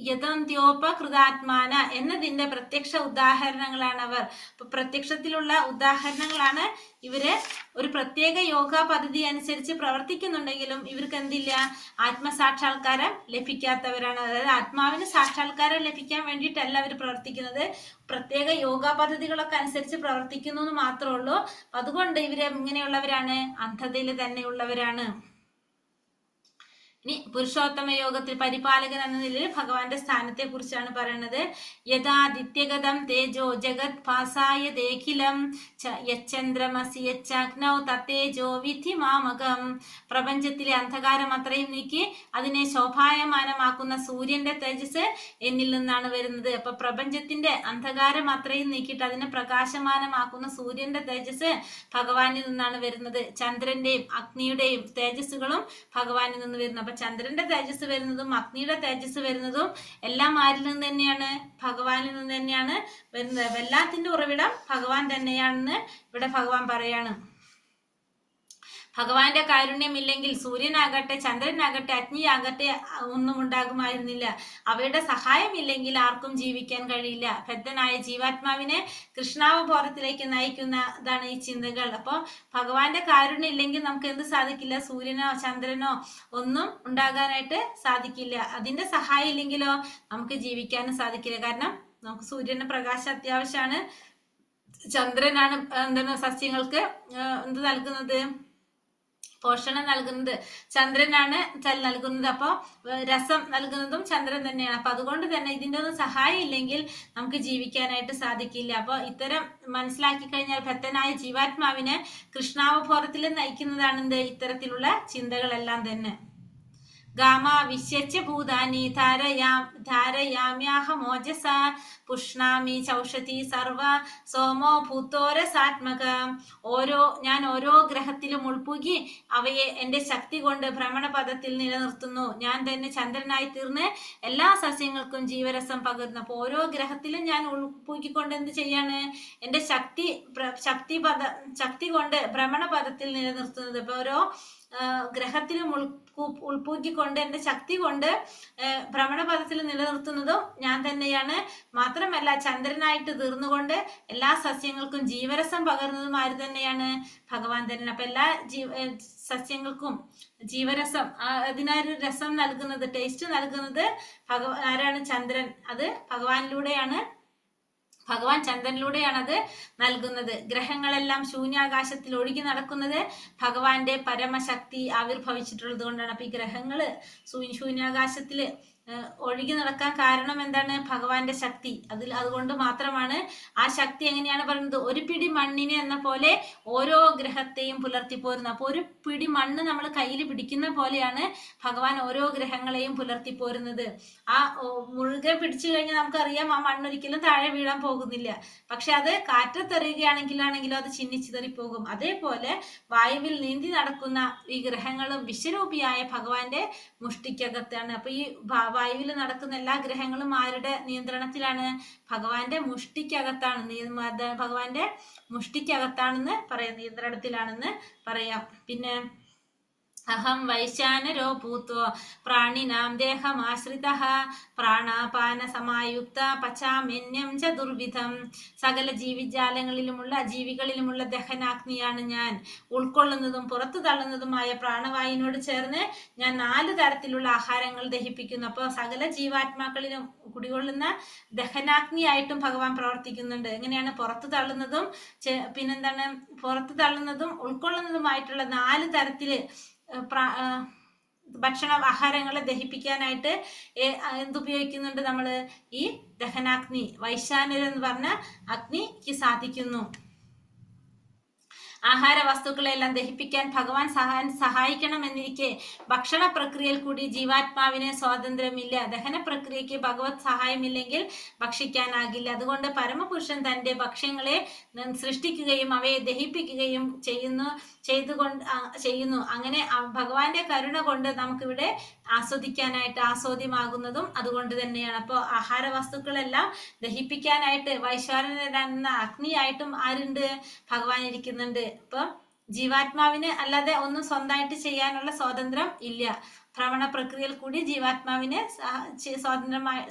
യതന്ത്യോപകൃതാത്മാന എന്നതിന്റെ പ്രത്യക്ഷ ഉദാഹരണങ്ങളാണ് അവർ. അപ്പൊ പ്രത്യക്ഷത്തിലുള്ള ഉദാഹരണങ്ങളാണ് ഇവര്. ഒരു പ്രത്യേക യോഗ പദ്ധതി അനുസരിച്ച് പ്രവർത്തിക്കുന്നുണ്ടെങ്കിലും ഇവർക്ക് എന്തില്ല, ആത്മസാക്ഷാത്കാരം ലഭിക്കാത്തവരാണ്. അതായത് ആത്മാവിന് സാക്ഷാത്കാരം ലഭിക്കാൻ വേണ്ടിയിട്ടല്ല അവർ പ്രവർത്തിക്കുന്നത്, പ്രത്യേക യോഗ പദ്ധതികളൊക്കെ അനുസരിച്ച് പ്രവർത്തിക്കുന്നു എന്ന് മാത്രമേ ഉള്ളൂ. അതുകൊണ്ട് ഇവര് ഇങ്ങനെയുള്ളവരാണ്, അന്ധതയിൽ തന്നെയുള്ളവരാണ്. ഇനി പുരുഷോത്തമ യോഗത്തിൽ പരിപാലകൻ എന്ന നിലയിൽ ഭഗവാന്റെ സ്ഥാനത്തെ കുറിച്ചാണ് പറയുന്നത്. യഥാദിത്യഗതം തേജോ ജഗത് ഭാസായ ദേഖിലം യച്ചന്ദ്രമസി യച്ചാഗ്നൗ തത്തേജോ വിധി മാമകം. പ്രപഞ്ചത്തിലെ അന്ധകാരം അത്രയും നീക്കി അതിനെ ശോഭായമാനമാക്കുന്ന സൂര്യന്റെ തേജസ് എന്നിൽ നിന്നാണ് വരുന്നത്. അപ്പൊ പ്രപഞ്ചത്തിന്റെ അന്ധകാരം അത്രയും നീക്കിയിട്ട് അതിനെ പ്രകാശമാനമാക്കുന്ന സൂര്യന്റെ തേജസ് ഭഗവാനിൽ നിന്നാണ് വരുന്നത്. ചന്ദ്രന്റെയും അഗ്നിയുടെയും തേജസ്സുകളും ഭഗവാനിൽ നിന്ന് വരുന്നു. അപ്പൊ ചന്ദ്രന്റെ തേജസ് വരുന്നതും അഗ്നിയുടെ തേജസ് വരുന്നതും എല്ലാം ആരിൽ നിന്ന് തന്നെയാണ്, ഭഗവാനിൽ നിന്ന് തന്നെയാണ് വരുന്നത്. എല്ലാത്തിന്റെ ഉറവിടം ഭഗവാൻ തന്നെയാണെന്ന് ഇവിടെ ഭഗവാൻ പറയാണ്. ഭഗവാന്റെ കാരുണ്യമില്ലെങ്കിൽ സൂര്യനാകട്ടെ ചന്ദ്രനാകട്ടെ അഗ്നിയാകട്ടെ ഒന്നും ഉണ്ടാകുമായിരുന്നില്ല. അവയുടെ സഹായമില്ലെങ്കിൽ ആർക്കും ജീവിക്കാൻ കഴിയില്ല. ബദ്ധനായ ജീവാത്മാവിനെ കൃഷ്ണാവബോധത്തിലേക്ക് നയിക്കുന്നതാണ് ഈ ചിന്തകൾ. അപ്പോൾ ഭഗവാന്റെ കാരുണ്യം ഇല്ലെങ്കിൽ നമുക്ക് എന്ത് സാധിക്കില്ല, സൂര്യനോ ചന്ദ്രനോ ഒന്നും ഉണ്ടാകാനായിട്ട് സാധിക്കില്ല. അതിന്റെ സഹായം ഇല്ലെങ്കിലോ നമുക്ക് ജീവിക്കാനും സാധിക്കില്ല. കാരണം നമുക്ക് സൂര്യന്റെ പ്രകാശം അത്യാവശ്യമാണ്. ചന്ദ്രനാണ് എന്താണ് സസ്യങ്ങൾക്ക് എന്ത് നൽകുന്നത്, പോഷണം നൽകുന്നത്. ചന്ദ്രനാണ് നൽകുന്നത്. അപ്പോൾ രസം നൽകുന്നതും ചന്ദ്രൻ തന്നെയാണ്. അപ്പൊ അതുകൊണ്ട് തന്നെ ഇതിന്റെ ഒന്നും സഹായം ഇല്ലെങ്കിൽ നമുക്ക് ജീവിക്കാനായിട്ട് സാധിക്കില്ല. അപ്പൊ ഇത്തരം മനസ്സിലാക്കി കഴിഞ്ഞാൽ ഭക്തനായ ജീവാത്മാവിനെ കൃഷ്ണാവബോധത്തിൽ നയിക്കുന്നതാണ് എന്ത്, ഇത്തരത്തിലുള്ള ചിന്തകളെല്ലാം തന്നെ. ഗാമ വിശ്യച്ച ഭൂതാനി ധാരയാമ്യാഹമോജസ പുഷ്ണാമി ചൗഷതി സർവ സോമോ ഭൂത്തോരസാത്മക. ഞാൻ ഓരോ ഗ്രഹത്തിലും ഉൾപ്പുകി അവയെ എന്റെ ശക്തി കൊണ്ട് ഭ്രമണപഥത്തിൽ നിലനിർത്തുന്നു. ഞാൻ തന്നെ ചന്ദ്രനായി തീർന്ന് എല്ലാ സസ്യങ്ങൾക്കും ജീവരസം പകരുന്നു. അപ്പൊ ഓരോ ഗ്രഹത്തിലും ഞാൻ ഉൾപ്പൂക്കിക്കൊണ്ട് എന്ത് ചെയ്യാണ്, എന്റെ ശക്തി കൊണ്ട് ഭ്രമണപഥത്തിൽ നിലനിർത്തുന്നത്. ഇപ്പൊ ഓരോ ഗ്രഹത്തിലും ഉൾപ്പൂക്കിക്കൊണ്ട് എന്റെ ശക്തി കൊണ്ട് ഭ്രമണപഥത്തിൽ നിലനിർത്തുന്നതും ഞാൻ തന്നെയാണ്. മാത്രമല്ല ചന്ദ്രനായിട്ട് തീർന്നുകൊണ്ട് എല്ലാ സസ്യങ്ങൾക്കും ജീവരസം പകർന്നതും ആര് തന്നെയാണ്, ഭഗവാൻ തന്നെയാണ്. അപ്പൊ എല്ലാ സസ്യങ്ങൾക്കും ജീവരസം, അതിനൊരു രസം നൽകുന്നത്, ടേസ്റ്റ് നൽകുന്നത് ആരാണ്, ചന്ദ്രൻ. അത് ഭഗവാനിലൂടെയാണ്, ഭഗവാൻ ചന്ദ്രനിലൂടെയാണ് അത് നൽകുന്നത്. ഗ്രഹങ്ങളെല്ലാം ശൂന്യാകാശത്തിൽ ഒഴുകി നടക്കുന്നത് ഭഗവാന്റെ പരമശക്തി ആവിർഭവിച്ചിട്ടുള്ളത് കൊണ്ടാണ്. അപ്പൊ ഈ ഗ്രഹങ്ങള് ശൂന്യാകാശത്തില് ഒഴുകി നടക്കാൻ കാരണം എന്താണ്, ഭഗവാന്റെ ശക്തി. അതുകൊണ്ട് മാത്രമാണ്. ആ ശക്തി എങ്ങനെയാണ് പറയുന്നത്, ഒരു പിടി മണ്ണിനെ എന്ന പോലെ ഓരോ ഗ്രഹത്തെയും പുലർത്തിപ്പോരുന്നത്. അപ്പൊ ഒരു പിടി മണ്ണ് നമ്മൾ കയ്യിൽ പിടിക്കുന്ന പോലെയാണ് ഭഗവാൻ ഓരോ ഗ്രഹങ്ങളെയും പുലർത്തിപ്പോരുന്നത്. ആ മുഴുകെ പിടിച്ചു കഴിഞ്ഞാൽ നമുക്കറിയാം ആ മണ്ണൊരിക്കലും താഴെ വീഴാൻ പോകുന്നില്ല. പക്ഷെ അത് കാറ്റത്തെറിയുകയാണെങ്കിലാണെങ്കിലും അത് ചിന്നിച്ചിതറിപ്പോകും. അതേപോലെ വായുവിൽ നീന്തി നടക്കുന്ന ഈ ഗ്രഹങ്ങളും വിശ്വരൂപിയായ ഭഗവാന്റെ മുഷ്ടിക്കകത്താണ്. അപ്പൊ ഈ വായുവിൽ നടക്കുന്ന എല്ലാ ഗ്രഹങ്ങളും ആരുടെ നിയന്ത്രണത്തിലാണ്, ഭഗവാന്റെ മുഷ്ടിക്കകത്താണ്. ഭഗവാന്റെ മുഷ്ടിക്കകത്താണെന്ന് പറയാം, നിയന്ത്രണത്തിലാണെന്ന് പറയാം. പിന്നെ അഹം വൈശാനരോ ഭൂത്വ പ്രാണിനാം ദേഹമാശ്രിതഃ പ്രാണാപാന സമായുക്ത പചാമ്യന്യം ചതുർവിധം. സകല ജീവികളിലുമുള്ള ദഹനാഗ്നിയാണ് ഞാൻ. ഉൾക്കൊള്ളുന്നതും പുറത്തു തള്ളുന്നതുമായ പ്രാണവായുവിനോട് ചേർന്ന് ഞാൻ 4 തരത്തിലുള്ള ആഹാരങ്ങൾ ദഹിപ്പിക്കുന്നു. അപ്പോൾ സകല ജീവാത്മാക്കളിലും കുടികൊള്ളുന്ന ദഹനാഗ്നിയായിട്ടും ഭഗവാൻ പ്രവർത്തിക്കുന്നുണ്ട്. എങ്ങനെയാണ്, പുറത്തു തള്ളുന്നതും പിന്നെന്താണ്, പുറത്തു തള്ളുന്നതും ഉൾക്കൊള്ളുന്നതുമായിട്ടുള്ള 4 തരത്തില് ആഹാരങ്ങളെ ദഹിപ്പിക്കാനായിട്ട് എന്തുപയോഗിക്കുന്നുണ്ട് നമ്മള്, ഈ ദഹനാഗ്നി, വൈശാനരൻ എന്ന് പറഞ്ഞ അഗ്നിക്ക് സാധിക്കുന്നു. ആഹാര വസ്തുക്കളെല്ലാം ദഹിപ്പിക്കാൻ ഭഗവാൻ സഹായിക്കണമെന്നിരിക്കെ ഭക്ഷണ പ്രക്രിയയിൽ കൂടി ജീവാത്മാവിന് സ്വാതന്ത്ര്യമില്ല. ദഹന പ്രക്രിയക്ക് ഭഗവത് സഹായമില്ലെങ്കിൽ ഭക്ഷിക്കാനാകില്ല. അതുകൊണ്ട് പരമപുരുഷൻ തന്റെ ഭക്ഷ്യങ്ങളെ സൃഷ്ടിക്കുകയും അവയെ ദഹിപ്പിക്കുകയും ചെയ്യുന്നു. അങ്ങനെ ഭഗവാന്റെ കരുണ കൊണ്ട് നമുക്കിവിടെ ആസ്വദിക്കാനായിട്ട് ആസ്വാദ്യമാകുന്നതും അതുകൊണ്ട് തന്നെയാണ്. അപ്പോൾ ആഹാര വസ്തുക്കളെല്ലാം ദഹിപ്പിക്കാനായിട്ട് വൈശ്വാനരൻ അഗ്നിയായിട്ടും ആരുണ്ട്, ഭഗവാൻ ഇരിക്കുന്നുണ്ട്. ഇപ്പൊ ജീവാത്മാവിന് അല്ലാതെ ഒന്നും സ്വന്തമായിട്ട് ചെയ്യാനുള്ള സ്വാതന്ത്ര്യം ഇല്ല. ഭ്രമണ പ്രക്രിയയിൽ കൂടി ജീവാത്മാവിന്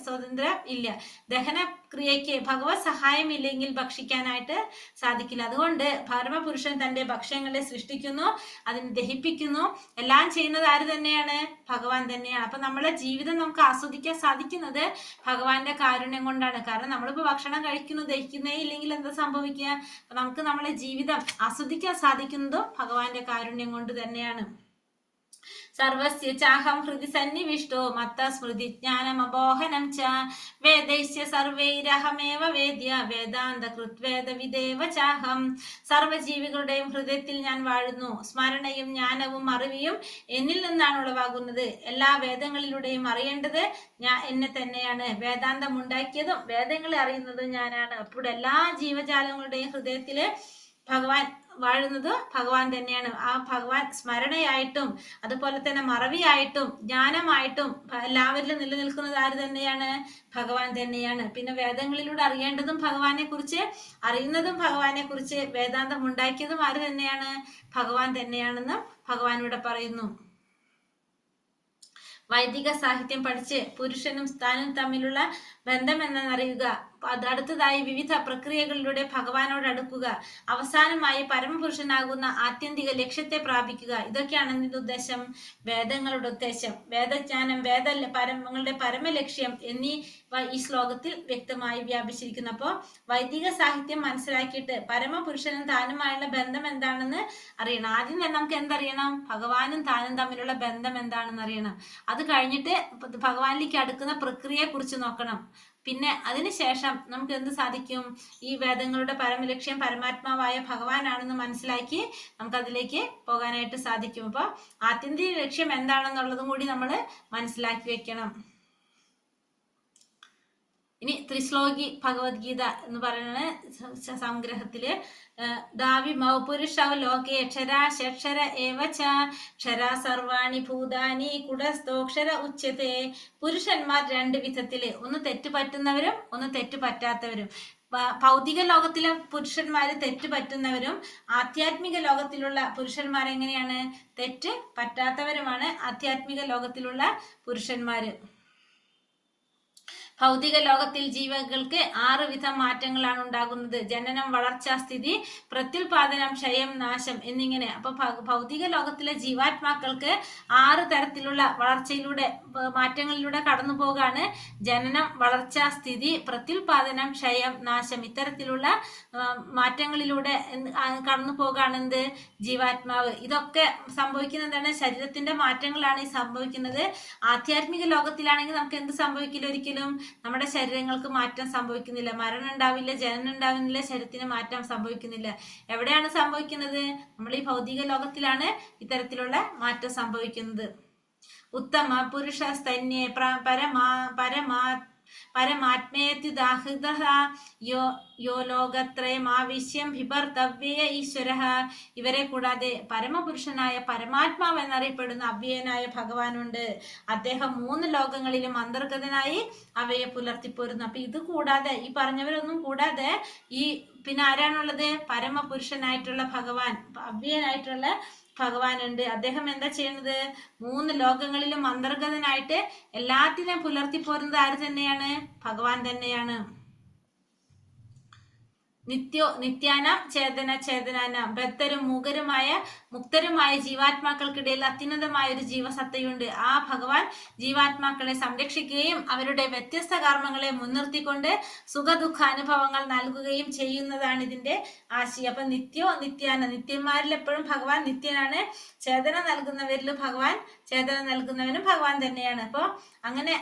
സ്വാതന്ത്ര്യം ഇല്ല. ദഹന ക്രിയയ്ക്ക് ഭഗവത് സഹായം ഇല്ലെങ്കിൽ ഭക്ഷിക്കാനായിട്ട് സാധിക്കില്ല. അതുകൊണ്ട് പരമപുരുഷൻ തന്റെ ഭക്ഷ്യങ്ങളെ സൃഷ്ടിക്കുന്നു, അതിനെ ദഹിപ്പിക്കുന്നു, എല്ലാം ചെയ്യുന്നത് ആര് തന്നെയാണ്? ഭഗവാൻ തന്നെയാണ്. അപ്പൊ നമ്മളെ ജീവിതം നമുക്ക് ആസ്വദിക്കാൻ സാധിക്കുന്നത് ഭഗവാന്റെ കാരുണ്യം കൊണ്ടാണ്. കാരണം നമ്മളിപ്പോ ഭക്ഷണം കഴിക്കുന്നു, ദഹിക്കുന്നേ ഇല്ലെങ്കിൽ എന്താ സംഭവിക്കുക? നമുക്ക് നമ്മളെ ജീവിതം ആസ്വദിക്കാൻ സാധിക്കുന്നതും ഭഗവാന്റെ കാരുണ്യം കൊണ്ട് തന്നെയാണ്. സർവസ്യ ചാഹം ഹൃദി സന്നിവിഷ്ടോ മത്ത സ്മൃതി ജ്ഞാനമബോഹനം ച വേദൈസ്യ സർവൈരഹമേവ വേദ്യ വേദാന്ത കൃത്വേദ വിദേവ ചാഹം. സർവജീവികളുടെയും ഹൃദയത്തിൽ ഞാൻ വാഴുന്നു. സ്മരണയും ജ്ഞാനവും അറിവിയും എന്നിൽ നിന്നാണ് ഉളവാകുന്നത്. എല്ലാ വേദങ്ങളിലൂടെയും അറിയേണ്ടത് എന്നെ തന്നെയാണ്. വേദാന്തം ഉണ്ടാക്കിയതും വേദങ്ങളെ അറിയുന്നതും ഞാനാണ്. അപ്പോൾ എല്ലാ ജീവജാലങ്ങളുടെയും ഹൃദയത്തില് ഭഗവാൻ വാഴുന്നത് ഭഗവാൻ തന്നെയാണ്. ആ ഭഗവാൻ സ്മരണയായിട്ടും അതുപോലെ തന്നെ മറവിയായിട്ടും ജ്ഞാനമായിട്ടും എല്ലാവരിലും നിലനിൽക്കുന്നത് ആര് തന്നെയാണ്? ഭഗവാൻ തന്നെയാണ്. പിന്നെ വേദങ്ങളിലൂടെ അറിയേണ്ടതും ഭഗവാനെ കുറിച്ച്, അറിയുന്നതും ഭഗവാനെ കുറിച്ച്, വേദാന്തം ഉണ്ടാക്കിയതും ആര് തന്നെയാണ്? ഭഗവാൻ തന്നെയാണെന്ന് ഭഗവാൻ ഇവിടെ പറയുന്നു. വൈദിക സാഹിത്യം പഠിച്ച് പുരുഷനും സ്ഥാനും തമ്മിലുള്ള ബന്ധം എന്നറിയുക. അടുത്തതായി വിവിധ പ്രക്രിയകളിലൂടെ ഭഗവാനോട് അടുക്കുക. അവസാനമായി പരമപുരുഷനാകുന്ന ആത്യന്തിക ലക്ഷ്യത്തെ പ്രാപിക്കുക. ഇതൊക്കെയാണ് ഇതിന്റെ ഉദ്ദേശം, വേദങ്ങളുടെ ഉദ്ദേശം. വേദജ്ഞാനം, പരമങ്ങളുടെ പരമലക്ഷ്യം എന്നീ ഈ ശ്ലോകത്തിൽ വ്യക്തമായി വ്യാപിച്ചിരിക്കുന്നു. അപ്പോൾ വൈദിക സാഹിത്യം മനസ്സിലാക്കിയിട്ട് പരമപുരുഷനും താനുമായുള്ള ബന്ധം എന്താണെന്ന് അറിയണം. ആദ്യം തന്നെ നമുക്ക് എന്തറിയണം? ഭഗവാനും താനും തമ്മിലുള്ള ബന്ധം എന്താണെന്ന് അറിയണം. അത് കഴിഞ്ഞിട്ട് ഭഗവാനിലേക്ക് അടുക്കുന്ന പ്രക്രിയയെ കുറിച്ച് നോക്കണം. പിന്നെ അതിനുശേഷം നമുക്ക് എന്ത് സാധിക്കും? ഈ വേദങ്ങളുടെ പരമലക്ഷ്യം പരമാത്മാവായ ഭഗവാനാണെന്ന് മനസ്സിലാക്കി നമുക്ക് അതിലേക്ക് പോകാനായിട്ട് സാധിക്കും. അപ്പൊ ആത്യന്തിക ലക്ഷ്യം എന്താണെന്നുള്ളതും കൂടി നമ്മൾ മനസ്സിലാക്കി വെക്കണം. ഇനി ത്രിശ്ലോകി ഭഗവത്ഗീത എന്ന് പറയുന്ന സംഗ്രഹത്തില് ദാവി മൗപുരുഷൗ ലോകേ അക്ഷരാക്ഷര ഏവച ക്ഷരാ സർവാണി ഭൂതാനി കുടസ്ഥോക്ഷര ഉച്യത്തെ. പുരുഷന്മാർ രണ്ട് വിധത്തില്, ഒന്ന് തെറ്റ് പറ്റുന്നവരും ഒന്ന് തെറ്റ് പറ്റാത്തവരും. ഭൗതിക ലോകത്തിലെ പുരുഷന്മാര് തെറ്റ് പറ്റുന്നവരും ആധ്യാത്മിക ലോകത്തിലുള്ള പുരുഷന്മാർ എങ്ങനെയാണ്? തെറ്റ് പറ്റാത്തവരുമാണ് ആധ്യാത്മിക ലോകത്തിലുള്ള പുരുഷന്മാര്. ഭൗതിക ലോകത്തിൽ ജീവികൾക്ക് 6 വിധം മാറ്റങ്ങളാണ് ഉണ്ടാകുന്നത്. ജനനം, വളർച്ച, സ്ഥിതി, പ്രത്യുൽപാദനം, ക്ഷയം, നാശം എന്നിങ്ങനെ. അപ്പൊ ഭൗതിക ലോകത്തിലെ ജീവാത്മാക്കൾക്ക് 6 തരത്തിലുള്ള വളർച്ചയിലൂടെ, മാറ്റങ്ങളിലൂടെ കടന്നു പോകാണ്. ജനനം, വളർച്ച, സ്ഥിതി, പ്രത്യുൽപാദനം, ക്ഷയം, നാശം. ഇത്തരത്തിലുള്ള മാറ്റങ്ങളിലൂടെ കടന്നു പോകാണെന്ത്? ജീവാത്മാവ്. ഇതൊക്കെ സംഭവിക്കുന്നത് എന്താണ്? ശരീരത്തിന്റെ മാറ്റങ്ങളാണ് ഈ സംഭവിക്കുന്നത്. ആധ്യാത്മിക ലോകത്തിലാണെങ്കിൽ നമുക്ക് എന്ത് സംഭവിക്കില്ല? ഒരിക്കലും നമ്മുടെ ശരീരങ്ങൾക്ക് മാറ്റം സംഭവിക്കുന്നില്ല. മരണം ഉണ്ടാവില്ല, ജനനം ഉണ്ടാവുന്നില്ല, ശരീരത്തിന് മാറ്റം സംഭവിക്കുന്നില്ല. എവിടെയാണ് സംഭവിക്കുന്നത്? നമ്മൾ ഈ ഭൗതിക ലോകത്തിലാണ് ഇത്തരത്തിലുള്ള മാറ്റം സംഭവിക്കുന്നത്. ഉത്തമ പുരുഷ സ്തന്യേ പരമാത്മേത്യുദാഹൃത യോ ലോകത്രയമാവിശ്യം വിഭർത്തവ്യയ ഈശ്വരഃ. ഇവരെ കൂടാതെ പരമപുരുഷനായ പരമാത്മാവ് എന്നറിയപ്പെടുന്ന അവ്യയനായ ഭഗവാനുണ്ട്. അദ്ദേഹം 3 ലോകങ്ങളിലും അന്തർഗതനായി അവയെ പുലർത്തിപ്പോരുന്നു. അപ്പൊ ഇത് കൂടാതെ, ഈ പറഞ്ഞവരൊന്നും കൂടാതെ പിന്നെ ആരാണുള്ളത്? പരമപുരുഷനായിട്ടുള്ള ഭഗവാൻ, അവ്യയനായിട്ടുള്ള ഭഗവാനുണ്ട്. അദ്ദേഹം എന്താ ചെയ്യുന്നത്? 3 ലോകങ്ങളിലും അന്തർഗതനായിട്ട് എല്ലാത്തിനെയും പുലർത്തിപ്പോരുന്നത് ആര് തന്നെയാണ്? ഭഗവാൻ തന്നെയാണ്. നിത്യാനാം ചേതന ചേതനാനാം. ബദ്ധരും മൂകരുമായ മുക്തരുമായ ജീവാത്മാക്കൾക്കിടയിൽ അത്യുന്നതമായ ഒരു ജീവസത്തയുണ്ട്. ആ ഭഗവാൻ ജീവാത്മാക്കളെ സംരക്ഷിക്കുകയും അവരുടെ വ്യത്യസ്ത കർമ്മങ്ങളെ മുൻനിർത്തിക്കൊണ്ട് സുഖദുഃഖ അനുഭവങ്ങൾ നൽകുകയും ചെയ്യുന്നതാണ് ഇതിന്റെ ആശയം. അപ്പൊ നിത്യാന, നിത്യന്മാരിൽ എപ്പോഴും ഭഗവാൻ നിത്യനാണ്. ചേതന നൽകുന്നവരിലും ചേതന നൽകുന്നവനും ഭഗവാൻ തന്നെയാണ്. അപ്പൊ അങ്ങനെ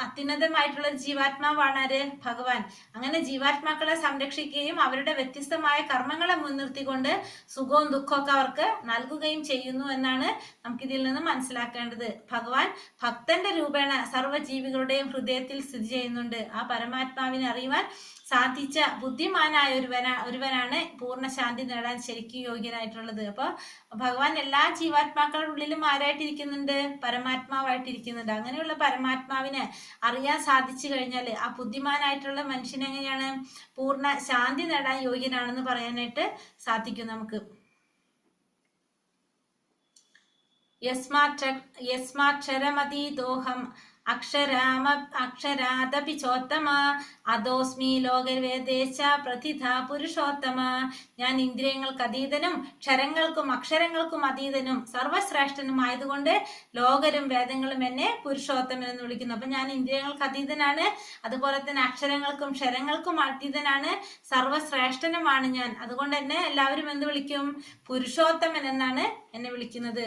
അത്യുന്നതമായിട്ടുള്ള ജീവാത്മാവാണ് ആര്? ഭഗവാൻ. അങ്ങനെ ജീവാത്മാക്കളെ സംരക്ഷിക്കുകയും അവരുടെ വ്യത്യസ്തമായ കർമ്മങ്ങളെ മുൻനിർത്തിക്കൊണ്ട് സുഖവും ദുഃഖവും ഒക്കെ അവർക്ക് നൽകുകയും ചെയ്യുന്നു എന്നാണ് നമുക്കിതിൽ നിന്ന് മനസ്സിലാക്കേണ്ടത്. ഭഗവാൻ ഭക്തന്റെ രൂപേണ സർവ്വജീവികളുടെയും ഹൃദയത്തിൽ സ്ഥിതി ചെയ്യുന്നുണ്ട്. ആ പരമാത്മാവിനെ അറിയുവാൻ സാധിച്ച ബുദ്ധിമാനായ ഒരുവനാണ് പൂർണ്ണ ശാന്തി നേടാൻ ശരിക്കും യോഗ്യനായിട്ടുള്ളത്. അപ്പൊ ഭഗവാൻ എല്ലാ ജീവാത്മാക്കളുടെ ഉള്ളിലും ആരായിട്ടിരിക്കുന്നുണ്ട്? പരമാത്മാവായിട്ടിരിക്കുന്നുണ്ട്. അങ്ങനെയുള്ള പരമാത്മാവിനെ അറിയാൻ സാധിച്ചു കഴിഞ്ഞാൽ ആ ബുദ്ധിമാനായിട്ടുള്ള മനുഷ്യൻ എങ്ങനെയാണ്? പൂർണ്ണ ശാന്തി നേടാൻ യോഗ്യനാണെന്ന് പറയാനായിട്ട് സാധിക്കും നമുക്ക്. യസ്മാക്ഷരമതീതോഹം അക്ഷരാദപി ചോത്തമ അദോസ്മി ലോകവേദേശ പ്രതിഥ പുരുഷോത്തമ. ഞാൻ ഇന്ദ്രിയങ്ങൾക്ക് അതീതനും ക്ഷരങ്ങൾക്കും അക്ഷരങ്ങൾക്കും അതീതനും സർവശ്രേഷ്ഠനുമായതുകൊണ്ട് ലോകരും വേദങ്ങളും എന്നെ പുരുഷോത്തമൻ എന്ന് വിളിക്കുന്നു. അപ്പൊ ഞാൻ ഇന്ദ്രിയങ്ങൾക്ക് അതീതനാണ്, അതുപോലെ തന്നെ അക്ഷരങ്ങൾക്കും ക്ഷരങ്ങൾക്കും അതീതനാണ്, സർവശ്രേഷ്ഠനുമാണ് ഞാൻ. അതുകൊണ്ട് എന്നെ എല്ലാവരും എന്ത് വിളിക്കും? പുരുഷോത്തമൻ എന്നാണ് എന്നെ വിളിക്കുന്നത്.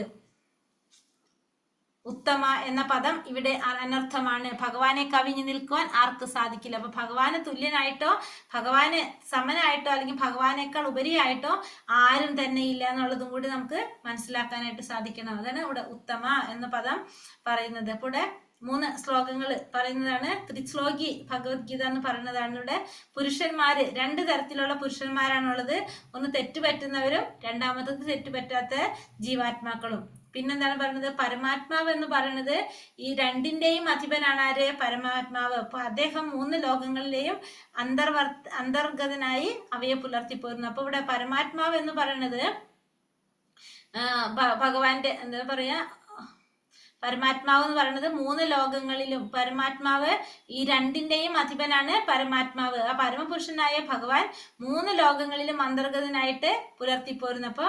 ഉത്തമ എന്ന പദം ഇവിടെ അനർത്ഥമാണ്. ഭഗവാനെ കവിഞ്ഞു നിൽക്കുവാൻ ആർക്ക് സാധിക്കില്ല. അപ്പൊ ഭഗവാന് തുല്യനായിട്ടോ ഭഗവാന് സമനായിട്ടോ അല്ലെങ്കിൽ ഭഗവാനേക്കാൾ ഉപരിയായിട്ടോ ആരും തന്നെ ഇല്ല എന്നുള്ളതും കൂടി നമുക്ക് മനസ്സിലാക്കാനായിട്ട് സാധിക്കണം. അതാണ് ഇവിടെ ഉത്തമ എന്ന പദം പറയുന്നത്. അപ്പോൾ ഇവിടെ 3 ശ്ലോകങ്ങൾ പറയുന്നതാണ്. ത്രിശ്ലോകി ഭഗവത്ഗീത എന്ന് പറയുന്നതാണ്. ഇവിടെ പുരുഷന്മാര് 2 തരത്തിലുള്ള പുരുഷന്മാരാണുള്ളത്. ഒന്ന് തെറ്റുപറ്റുന്നവരും രണ്ടാമത്തത് തെറ്റുപറ്റാത്ത ജീവാത്മാക്കളും. പിന്നെന്താണ് പറയുന്നത്? പരമാത്മാവ് എന്ന് പറയുന്നത് ഈ രണ്ടിന്റെയും അധിപനാണ്. ആര്? പരമാത്മാവ്. അപ്പൊ അദ്ദേഹം 3 ലോകങ്ങളിലെയും അന്തർഗതനായി അവയെ പുലർത്തിപ്പോരുന്നു. അപ്പൊ ഇവിടെ പരമാത്മാവ് എന്ന് പറയുന്നത് ഭഗവാന്റെ എന്താ പറയാ, പരമാത്മാവ് എന്ന് പറയുന്നത് 3 ലോകങ്ങളിലും പരമാത്മാവ് ഈ രണ്ടിന്റെയും അധിപനാണ് പരമാത്മാവ്. ആ പരമപുരുഷനായ ഭഗവാൻ 3 ലോകങ്ങളിലും അന്തർഗതനായിട്ട് പുലർത്തിപ്പോരുന്നു. അപ്പൊ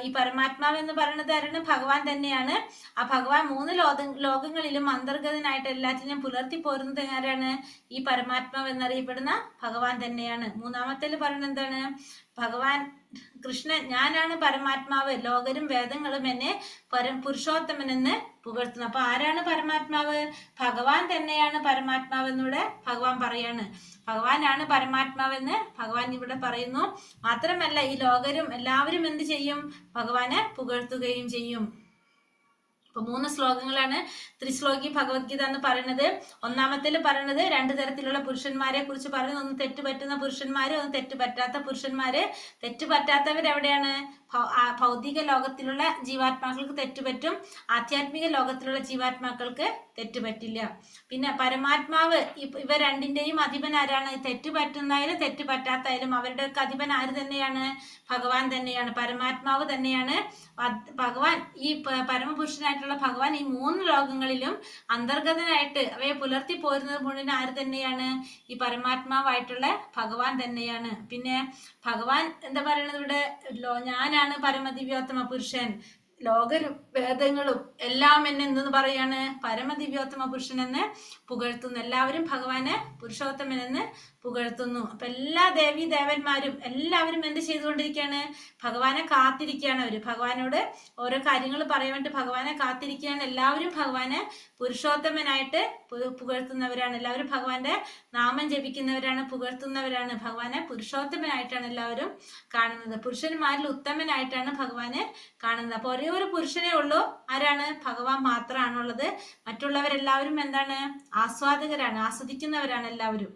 ഈ പരമാത്മാവ് എന്ന് പറയുന്നത് ആരാണ്? ഭഗവാൻ തന്നെയാണ്. ആ ഭഗവാൻ 3 ലോകങ്ങളിലും അന്തർഗതനായിട്ട് എല്ലാറ്റിനും പുലർത്തിപ്പോരുന്നത് ആരാണ്? ഈ പരമാത്മാവ് എന്നറിയപ്പെടുന്ന ഭഗവാൻ തന്നെയാണ്. 3-ാമത്തേൽ പറയുന്നത് എന്താണ്? ഭഗവാൻ കൃഷ്ണൻ ഞാനാണ് പരമാത്മാവ്, ലോകരും വേദങ്ങളും എന്നെ പുരുഷോത്തമൻ എന്ന് പുകഴ്ത്തുന്നു. അപ്പൊ ആരാണ് പരമാത്മാവ്? ഭഗവാൻ തന്നെയാണ് പരമാത്മാവ് എന്നിവിടെ ഭഗവാൻ പറയാണ്. ഭഗവാനാണ് പരമാത്മാവെന്ന് ഭഗവാൻ ഇവിടെ പറയുന്നു. മാത്രമല്ല ഈ ലോകരും എല്ലാവരും എന്ത് ചെയ്യും? ഭഗവാനെ പുകഴ്ത്തുകയും ചെയ്യും. അപ്പൊ 3 ശ്ലോകങ്ങളാണ് ത്രിശ്ലോകി ഭഗവത്ഗീത എന്ന് പറയുന്നത്. 1-ാമത്തേൽ പറയുന്നത് 2 തരത്തിലുള്ള പുരുഷന്മാരെ കുറിച്ച് പറയുന്നത്. ഒന്ന് തെറ്റുപറ്റുന്ന പുരുഷന്മാര്, ഒന്ന് തെറ്റുപറ്റാത്ത പുരുഷന്മാര്. തെറ്റുപറ്റാത്തവരെവിടെയാണ്? ഭൗതിക ലോകത്തിലുള്ള ജീവാത്മാക്കൾക്ക് തെറ്റുപറ്റും, ആധ്യാത്മിക ലോകത്തിലുള്ള ജീവാത്മാക്കൾക്ക് തെറ്റുപറ്റില്ല. പിന്നെ പരമാത്മാവ് ഇവ രണ്ടിന്റെയും അധിപൻ ആരാണ്? തെറ്റുപറ്റുന്നതായാലും തെറ്റുപറ്റാത്തായാലും അവരുടെയൊക്കെ അധിപൻ ആര് തന്നെയാണ്? ഭഗവാൻ തന്നെയാണ്, പരമാത്മാവ് തന്നെയാണ്. ഭഗവാൻ ഈ പരമപുരുഷനായിട്ടുള്ള ഭഗവാൻ ഈ 3 ലോകങ്ങളിലും അന്തർഗതനായിട്ട് അവയെ പുലർത്തി പോരുന്നത് മുഴുവൻ ആര് തന്നെയാണ്? ഈ പരമാത്മാവായിട്ടുള്ള ഭഗവാൻ തന്നെയാണ്. പിന്നെ ഭഗവാൻ എന്താ പറയുന്നത് ഇവിടെ? ഞാനാണ് പരമദിവ്യോത്തമ പുരുഷൻ, ലോകരും വേദങ്ങളും എല്ലാം എന്നെ എന്തെന്ന് പറയാണ്? പരമദിവ്യോത്തമ പുരുഷൻ എന്ന് പുകഴ്ത്തുന്നു. എല്ലാവരും ഭഗവാനെ പുരുഷോത്തമൻ എന്ന് പുകഴ്ത്തുന്നു. അപ്പൊ എല്ലാ ദേവീ ദേവന്മാരും എല്ലാവരും എന്ത് ചെയ്തുകൊണ്ടിരിക്കുകയാണ്? ഭഗവാനെ കാത്തിരിക്കുകയാണ്. അവര് ഭഗവാനോട് ഓരോ കാര്യങ്ങൾ പറയാൻ വേണ്ടി ഭഗവാനെ കാത്തിരിക്കുകയാണ്. എല്ലാവരും ഭഗവാനെ പുരുഷോത്തമനായിട്ട് പുകഴ്ത്തുന്നവരാണ്. എല്ലാവരും ഭഗവാന്റെ നാമം ജപിക്കുന്നവരാണ്, പുകഴ്ത്തുന്നവരാണ്. ഭഗവാനെ പുരുഷോത്തമനായിട്ടാണ് എല്ലാവരും കാണുന്നത്. പുരുഷന്മാരിൽ ഉത്തമനായിട്ടാണ് ഭഗവാനെ കാണുന്നത്. അപ്പൊ ഒരേ ഒരു പുരുഷനേ ഉള്ളൂ. ആരാണ്? ഭഗവാൻ മാത്രമാണുള്ളത്. മറ്റുള്ളവരെല്ലാവരും എന്താണ്? ആസ്വാദകരാണ്, ആസ്വദിക്കുന്നവരാണ് എല്ലാവരും.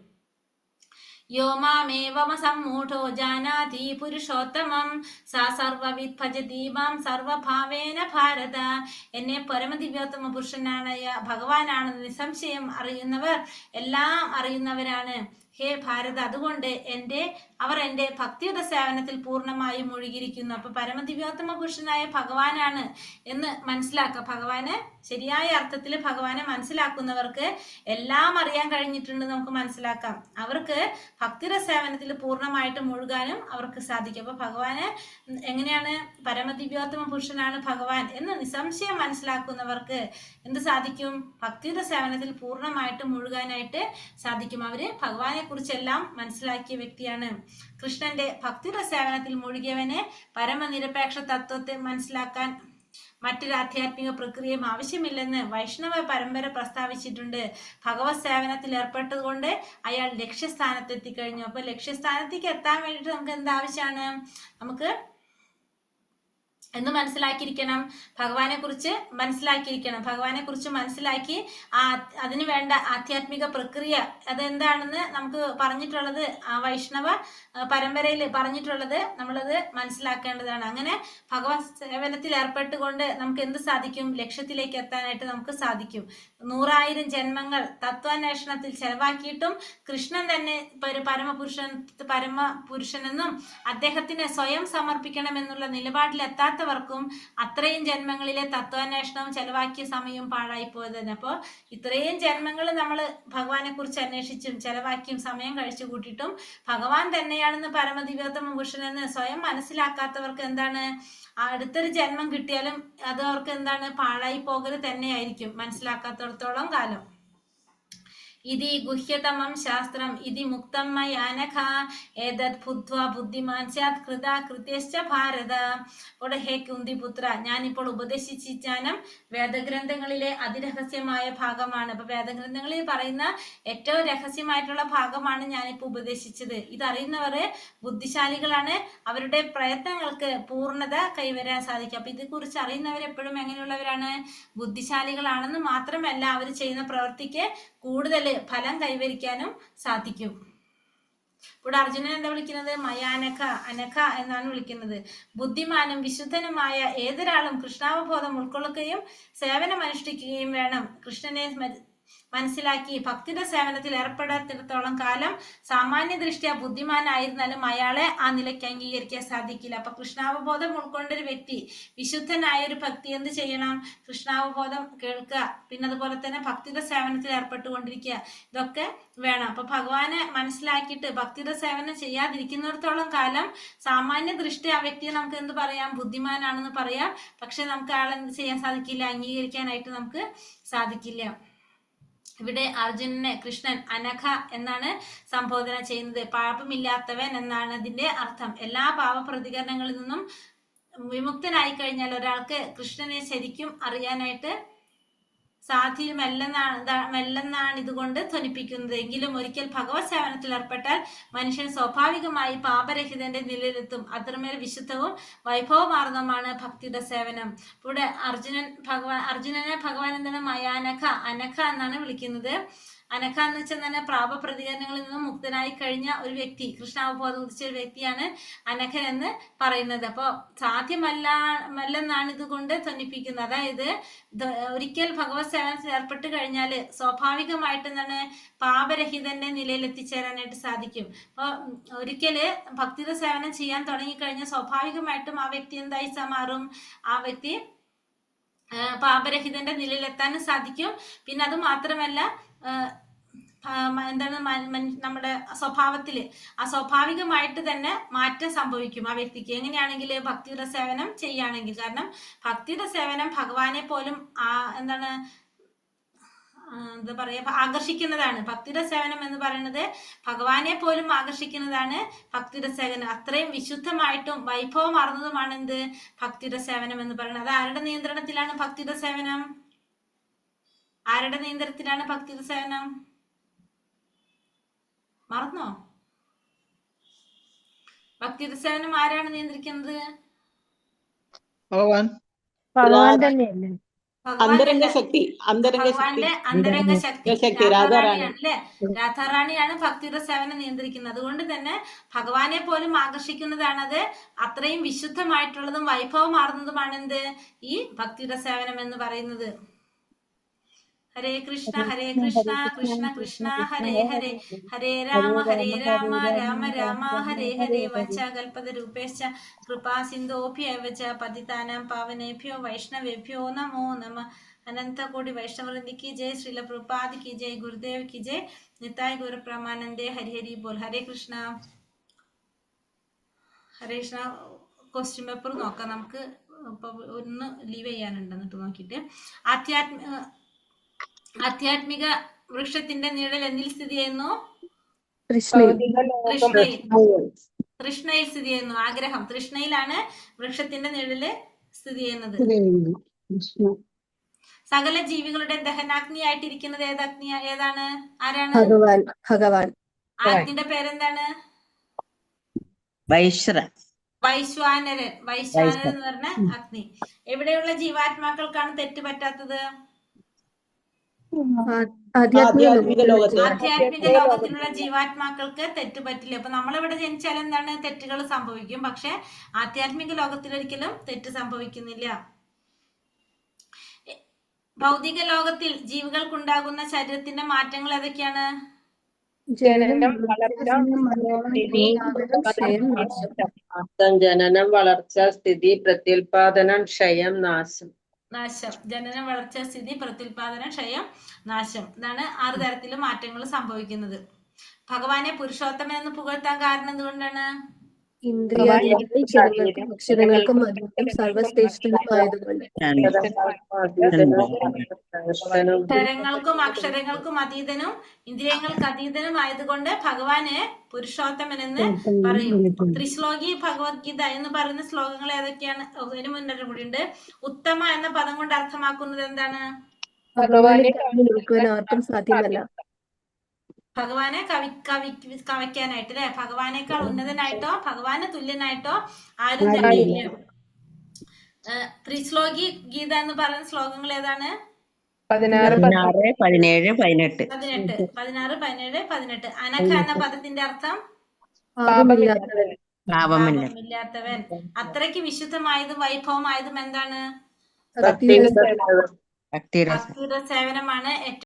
യോ മാമേവമ സമ്മൂഢോ ജാനാതി പുരുഷോത്തമം സാ സർവവിദ് ഭജതി മാം സർവഭാവേന ഭാരത. എന്നെ പരമദിവ്യോത്തമ പുരുഷനാണ് ഭഗവാനാണെന്ന് നിസ്സംശയം അറിയുന്നവർ എല്ലാം അറിയുന്നവരാണ്. ഹേ ഭാരത, അതുകൊണ്ട് അവർ എൻ്റെ ഭക്തിയുത സേവനത്തിൽ പൂർണ്ണമായും മുഴുകിയിരിക്കുന്നു. അപ്പൊ പരമദിവ്യോത്തമ പുരുഷനായ ഭഗവാനാണ് എന്ന് മനസ്സിലാക്കുക. ഭഗവാനെ ശരിയായ അർത്ഥത്തിൽ ഭഗവാനെ മനസ്സിലാക്കുന്നവർക്ക് എല്ലാം അറിയാൻ കഴിഞ്ഞിട്ടുണ്ട് നമുക്ക് മനസ്സിലാക്കാം. അവർക്ക് ഭക്തിയുടെ സേവനത്തിൽ പൂർണ്ണമായിട്ട് മുഴുകാനും അവർക്ക് സാധിക്കും. അപ്പൊ ഭഗവാനെ എങ്ങനെയാണ്? പരമദിവ്യോത്തമ പുരുഷനാണ് ഭഗവാൻ എന്ന് നിസ്സംശയം മനസ്സിലാക്കുന്നവർക്ക് എന്ത് സാധിക്കും? ഭക്തിയുടെ സേവനത്തിൽ പൂർണ്ണമായിട്ട് മുഴുകാനായിട്ട് സാധിക്കും. അവര് ഭഗവാനെ കുറിച്ചെല്ലാം മനസ്സിലാക്കിയ വ്യക്തിയാണ്. കൃഷ്ണന്റെ ഭക്തിയുടെ സേവനത്തിൽ മുഴുകിയവനെ പരമനിരപേക്ഷ തത്വത്തെ മനസ്സിലാക്കാൻ മറ്റൊരു ആധ്യാത്മിക പ്രക്രിയയും ആവശ്യമില്ലെന്ന് വൈഷ്ണവ പരമ്പര പ്രസ്താവിച്ചിട്ടുണ്ട്. ഭഗവത് സേവനത്തിൽ ഏർപ്പെട്ടതുകൊണ്ട് അയാൾ ലക്ഷ്യസ്ഥാനത്ത് എത്തിക്കഴിഞ്ഞു. അപ്പൊ ലക്ഷ്യസ്ഥാനത്തേക്ക് എത്താൻ വേണ്ടിയിട്ട് നമുക്ക് എന്താവശ്യമാണ്? നമുക്ക് എന്ന് മനസ്സിലാക്കിയിരിക്കണം, ഭഗവാനെ കുറിച്ച് മനസ്സിലാക്കിയിരിക്കണം. ഭഗവാനെ കുറിച്ച് മനസ്സിലാക്കി അതിനു വേണ്ട ആധ്യാത്മിക പ്രക്രിയ അതെന്താണെന്ന് നമുക്ക് പറഞ്ഞിട്ടുള്ളത് ആ വൈഷ്ണവ പരമ്പരയിൽ പറഞ്ഞിട്ടുള്ളത് നമ്മളത് മനസ്സിലാക്കേണ്ടതാണ്. അങ്ങനെ ഭഗവത് സേവനത്തിൽ ഏർപ്പെട്ടുകൊണ്ട് നമുക്ക് എന്ത് സാധിക്കും? ലക്ഷ്യത്തിലേക്ക് എത്താനായിട്ട് നമുക്ക് സാധിക്കും. 100,000 ജന്മങ്ങൾ തത്വാന്വേഷണത്തിൽ ചെലവാക്കിയിട്ടും കൃഷ്ണൻ തന്നെ പരമപുരുഷനെന്നും അദ്ദേഹത്തിനെ സ്വയം സമർപ്പിക്കണമെന്നുള്ള നിലപാടിൽ എത്താത്ത മനസ്സിലാക്കാത്തവർക്കും അത്രയും ജന്മങ്ങളിലെ തത്വാന്വേഷണവും ചെലവാക്കിയ സമയവും പാഴായി പോയത് തന്നെ. അപ്പോൾ ഇത്രയും ജന്മങ്ങൾ നമ്മൾ ഭഗവാനെ കുറിച്ച് അന്വേഷിച്ചും ചെലവാക്കിയും സമയം കഴിച്ചു കൂട്ടിയിട്ടും ഭഗവാൻ തന്നെയാണെന്ന് പരമദിവ്യോത്തമ പുരുഷനെന്ന് സ്വയം മനസ്സിലാക്കാത്തവർക്ക് എന്താണ്, അടുത്തൊരു ജന്മം കിട്ടിയാലും അത് അവർക്ക് എന്താണ്, പാഴായി പോകൽ തന്നെയായിരിക്കും മനസ്സിലാക്കാത്തിടത്തോളം കാലം. ഇതി ഗുഹ്യതമം ശാസ്ത്രം ഇതി മുക്തം മയാനഘ ഏതത് ഭൂത്വാ ബുദ്ധിമാൻ സ്യാത് കൃതാ കൃത്യശ്ച ഭാരത. ഇവിടെ ഹേ കുന്തിപുത്ര, ഞാനിപ്പോൾ ഉപദേശിച്ച ജ്ഞാനം വേദഗ്രന്ഥങ്ങളിലെ അതിരഹസ്യമായ ഭാഗമാണ്. അപ്പൊ വേദഗ്രന്ഥങ്ങളിൽ പറയുന്ന ഏറ്റവും രഹസ്യമായിട്ടുള്ള ഭാഗമാണ് ഞാനിപ്പോൾ ഉപദേശിച്ചത്. ഇതറിയുന്നവർ ബുദ്ധിശാലികളാണ്, അവരുടെ പ്രയത്നങ്ങൾക്ക് പൂർണ്ണത കൈവരാൻ സാധിക്കും. അപ്പൊ ഇതേക്കുറിച്ച് അറിയുന്നവർ എപ്പോഴും എങ്ങനെയുള്ളവരാണ്, ബുദ്ധിശാലികളാണെന്ന് മാത്രമല്ല അവർ ചെയ്യുന്ന പ്രവൃത്തിക്ക് കൂടുതൽ ഫലം കൈവരിക്കാനും സാധിക്കും. ഇവിടെ അർജുനൻ എന്താ വിളിക്കുന്നത്, മയാനഖ, അനഘ എന്നാണ് വിളിക്കുന്നത്. ബുദ്ധിമാനും വിശുദ്ധനുമായ ഏതൊരാളും കൃഷ്ണാവബോധം ഉൾക്കൊള്ളുകയും സേവനമനുഷ്ഠിക്കുകയും വേണം. കൃഷ്ണനെ മനസ്സിലാക്കി ഭക്തിയുടെ സേവനത്തിൽ ഏർപ്പെടാത്തിടത്തോളം കാലം സാമാന്യ ദൃഷ്ട്യാ ബുദ്ധിമാനായിരുന്നാലും അയാളെ ആ നിലയ്ക്ക് അംഗീകരിക്കാൻ സാധിക്കില്ല. അപ്പൊ കൃഷ്ണാവബോധം ഉൾക്കൊണ്ടൊരു വ്യക്തി, വിശുദ്ധനായ ഒരു ഭക്തി എന്ത് ചെയ്യണം, കൃഷ്ണാവബോധം കേൾക്കുക, പിന്നെ അതുപോലെ തന്നെ ഭക്തിയുടെ സേവനത്തിൽ ഏർപ്പെട്ടുകൊണ്ടിരിക്കുക, ഇതൊക്കെ വേണം. അപ്പൊ ഭഗവാനെ മനസ്സിലാക്കിയിട്ട് ഭക്തിയുടെ സേവനം ചെയ്യാതിരിക്കുന്നിടത്തോളം കാലം സാമാന്യ ദൃഷ്ടി ആ വ്യക്തിയെ നമുക്ക് എന്ത് പറയാം, ബുദ്ധിമാനാണെന്ന് പറയാം. പക്ഷെ നമുക്ക് ആളെ എന്ത് ചെയ്യാൻ സാധിക്കില്ല, അംഗീകരിക്കാനായിട്ട് നമുക്ക് സാധിക്കില്ല. ഇവിടെ അർജുനനെ കൃഷ്ണൻ അനഘ എന്നാണ് സംബോധന ചെയ്യുന്നത്. പാപമില്ലാത്തവൻ എന്നാണ് അതിന്റെ അർത്ഥം. എല്ലാ പാപപ്രതികരണങ്ങളിൽ നിന്നും വിമുക്തനായി കഴിഞ്ഞാൽ ഒരാൾക്ക് കൃഷ്ണനെ ശരിക്കും അറിയാനായിട്ട് സാധ്യമല്ലെന്നാണ് ഇതുകൊണ്ട് ധ്വനിപ്പിക്കുന്നത്. എങ്കിലും ഒരിക്കൽ ഭഗവത് സേവനത്തിൽ ഏർപ്പെട്ടാൽ മനുഷ്യൻ സ്വാഭാവികമായി പാപരഹിതന്റെ നിലയിലെത്തും. അത്രമേൽ വിശുദ്ധവും വൈഭവമാർന്നതുമാണ് ഭക്തിയുടെ സേവനം. ഇവിടെ അർജുനനെ ഭഗവാൻ എന്താണ്, മയാനഘ, അനഘ എന്നാണ് വിളിക്കുന്നത്. അനഘ എന്ന് വെച്ചാൽ തന്നെ പാപപ്രതികരണങ്ങളിൽ നിന്നും മുക്തനായി കഴിഞ്ഞ ഒരു വ്യക്തി, കൃഷ്ണാവബോധം ഉദിച്ച ഒരു വ്യക്തിയാണ് അനഘൻ എന്ന് പറയുന്നത്. അപ്പോൾ സാധ്യമല്ലെന്നാണ് ഇതുകൊണ്ട് ധ്വനിപ്പിക്കുന്നത്. അതായത് ഒരിക്കൽ ഭഗവത് സേവനത്തിൽ ഏർപ്പെട്ട് കഴിഞ്ഞാൽ സ്വാഭാവികമായിട്ട് എന്താണ്, പാപരഹിതന്റെ നിലയിൽ എത്തിച്ചേരാനായിട്ട് സാധിക്കും. അപ്പോൾ ഒരിക്കല് ഭക്തിയുടെ സേവനം ചെയ്യാൻ തുടങ്ങിക്കഴിഞ്ഞാൽ സ്വാഭാവികമായിട്ടും ആ വ്യക്തി എന്തായി മാറും, ആ വ്യക്തി പാപരഹിതന്റെ നിലയിലെത്താനും സാധിക്കും. പിന്നെ അത് മാത്രമല്ല എന്താണ്, നമ്മുടെ സ്വഭാവത്തില് സ്വാഭാവികമായിട്ട് തന്നെ മാറ്റം സംഭവിക്കും ആ വ്യക്തിക്ക്. എങ്ങനെയാണെങ്കിൽ ഭക്തിയുടെ സേവനം ചെയ്യുകയാണെങ്കിൽ. കാരണം ഭക്തിയുടെ സേവനം ഭഗവാനെ പോലും എന്താണ്, എന്താ പറയാ, ആകർഷിക്കുന്നതാണ്. ഭക്തിയുടെ സേവനം എന്ന് പറയുന്നത് ഭഗവാനെ പോലും ആകർഷിക്കുന്നതാണ് ഭക്തിയുടെ സേവനം. അത്രയും വിശുദ്ധമായിട്ടും വൈഭവമാർന്നതുമാണ് എന്ത്, ഭക്തിയുടെ സേവനം എന്ന് പറയുന്നത്. അത് ആരുടെ നിയന്ത്രണത്തിലാണ് ഭക്തിയുടെ സേവനം, ആരുടെ നിയന്ത്രണത്തിലാണ് ഭക്തിയുടെ സേവനം, മറന്നോ? ഭക്തിയുടെ സേവനം ആരാണ് നിയന്ത്രിക്കുന്നത്, ഭഗവാൻ തന്നെയല്ലേ, അന്തരംഗ ശക്തി, ഭഗവാന്റെ അന്തരംഗ ശക്തി ശക്തി രാധാറാണിയാണ് അല്ലെ. രാധാറാണിയാണ് ഭക്തിയുടെ സേവനം നിയന്ത്രിക്കുന്നത്. അതുകൊണ്ട് തന്നെ ഭഗവാനെ പോലും ആകർഷിക്കുന്നതാണത്. അത്രയും വിശുദ്ധമായിട്ടുള്ളതും വൈഭവമാർന്നതുമാണ് എന്ത്, ഈ ഭക്തിയുടെ സേവനം എന്ന് പറയുന്നത്. ഹരേ കൃഷ്ണ കൃഷ്ണ കൃഷ്ണ ഹരേ ഹരേ, ഹരേ രാമ രാമ രാമ ഹരേ ഹരേ. വചാകൽപതരൂപേശ്ച കൃപാ സിന്ധോഭ്യവ ച പതിതാനാം പാവനേഭ്യോ വൈഷ്ണവേഭ്യോ നമോ നമഃ. അനന്തകോടി വൈഷ്ണവവൃന്ദ की जय, श्रील प्रभुपाद की जय, गुरुदेव की जय, निताय गौर प्रमानंदे, हरि हरि बोल. हरे कृष्ण. ഹരേ കൃഷ്ണ. ക്വസ്റ്റ്യൻ പേപ്പർ നോക്കാം നമുക്ക്. ഇപ്പൊ ഒന്ന് ലീവ് ചെയ്യാനുണ്ട്, എന്നിട്ട് നോക്കിയിട്ട്. ആധ്യാത്മിക വൃക്ഷത്തിന്റെ നിഴൽ എന്നിൽ സ്ഥിതി ചെയ്യുന്നു, തൃഷ്ണയിൽ സ്ഥിതി ചെയ്യുന്നു. ആഗ്രഹം, തൃഷ്ണയിലാണ് വൃക്ഷത്തിന്റെ നിഴല് സ്ഥിതി ചെയ്യുന്നത്. സകല ജീവികളുടെ ദഹനാഗ്നിയായിട്ടിരിക്കുന്നത് ഏതാണ്, ആരാണ്? ഭഗവാൻ. അഗ്നിയുടെ പേരെന്താണ്? വൈശ്വാനരൻ. വൈശ്വാനരൻ എന്ന് പറഞ്ഞ അഗ്നി. എവിടെയുള്ള ജീവാത്മാക്കൾക്കാണ് തെറ്റ് പറ്റാത്തത്? ആധ്യാത്മിക ലോകത്തിലുള്ള ജീവാത്മാക്കൾക്ക് തെറ്റ് പറ്റില്ല. അപ്പൊ നമ്മളിവിടെ ജനിച്ചാൽ എന്താണ്, തെറ്റുകൾ സംഭവിക്കും. പക്ഷെ ആധ്യാത്മിക ലോകത്തിൽ ഒരിക്കലും തെറ്റ് സംഭവിക്കുന്നില്ല. ഭൗതിക ലോകത്തിൽ ജീവികൾക്കുണ്ടാകുന്ന ശരീരത്തിന്റെ മാറ്റങ്ങൾ ഏതൊക്കെയാണ്? ജനനം വളർച്ച സ്ഥിതി ക്ഷയം നാശം. അർത്ഥം ജനനം വളർച്ച സ്ഥിതി പ്രത്യുൽപാദനം ക്ഷയം നാശം. നാശം. ജനനം വളർച്ച സ്ഥിതി പ്രത്യുൽപാദനം ക്ഷയം നാശം. ഇതാണ് 6 തരത്തിലും മാറ്റങ്ങൾ സംഭവിക്കുന്നത്. ഭഗവാനെ പുരുഷോത്തമൻ എന്ന് പുകഴ്ത്താൻ കാരണം എന്തുകൊണ്ടാണ്? ഇന്ദ്രിയാദികൾക്കും ജനങ്ങൾക്കും അക്ഷരങ്ങൾക്കും അതീതം സർവശ്രേഷ്ഠനുമായതുകൊണ്ട്. അക്ഷരങ്ങൾക്കും അക്ഷരങ്ങൾക്കും അതീതനും ഇന്ദ്രിയങ്ങൾക്ക് അതീതനും ആയതുകൊണ്ട് ഭഗവാനെ പുരുഷോത്തമൻ എന്ന് പറയും. ത്രിശ്ലോകി ഭഗവത്ഗീത എന്ന് പറയുന്ന ശ്ലോകങ്ങൾ ഏതൊക്കെയാണ്? അതിന് മുന്നൊരു കൂടിയുണ്ട്. ഉത്തമ എന്ന പദം കൊണ്ട് അർത്ഥമാക്കുന്നത് എന്താണ്? ഭഗവാനെ നോക്കുവാൻ ആർക്കും സാധ്യമല്ല. ഭഗവാനെ കവയ്ക്കാനായിട്ട് അല്ലെ? ഭഗവാനേക്കാൾ ഉന്നതനായിട്ടോ ഭഗവാന് തുല്യനായിട്ടോ ആരും തന്നെ ഇല്ല. ത്രിശ്ലോകി ഗീത എന്ന് പറയുന്ന ശ്ലോകങ്ങൾ ഏതാണ്? 16, 17, 18. 16, 17, 18. അനഘ എന്ന പദത്തിന്റെ അർത്ഥം പാപമില്ലാത്തവൻ. അത്രയ്ക്ക് വിശുദ്ധമായതും വൈഭവമായതും എന്താണ്? ഭക്തിയുടെ ഭക്തിയുടെ സേവനമാണ് ഏറ്റവും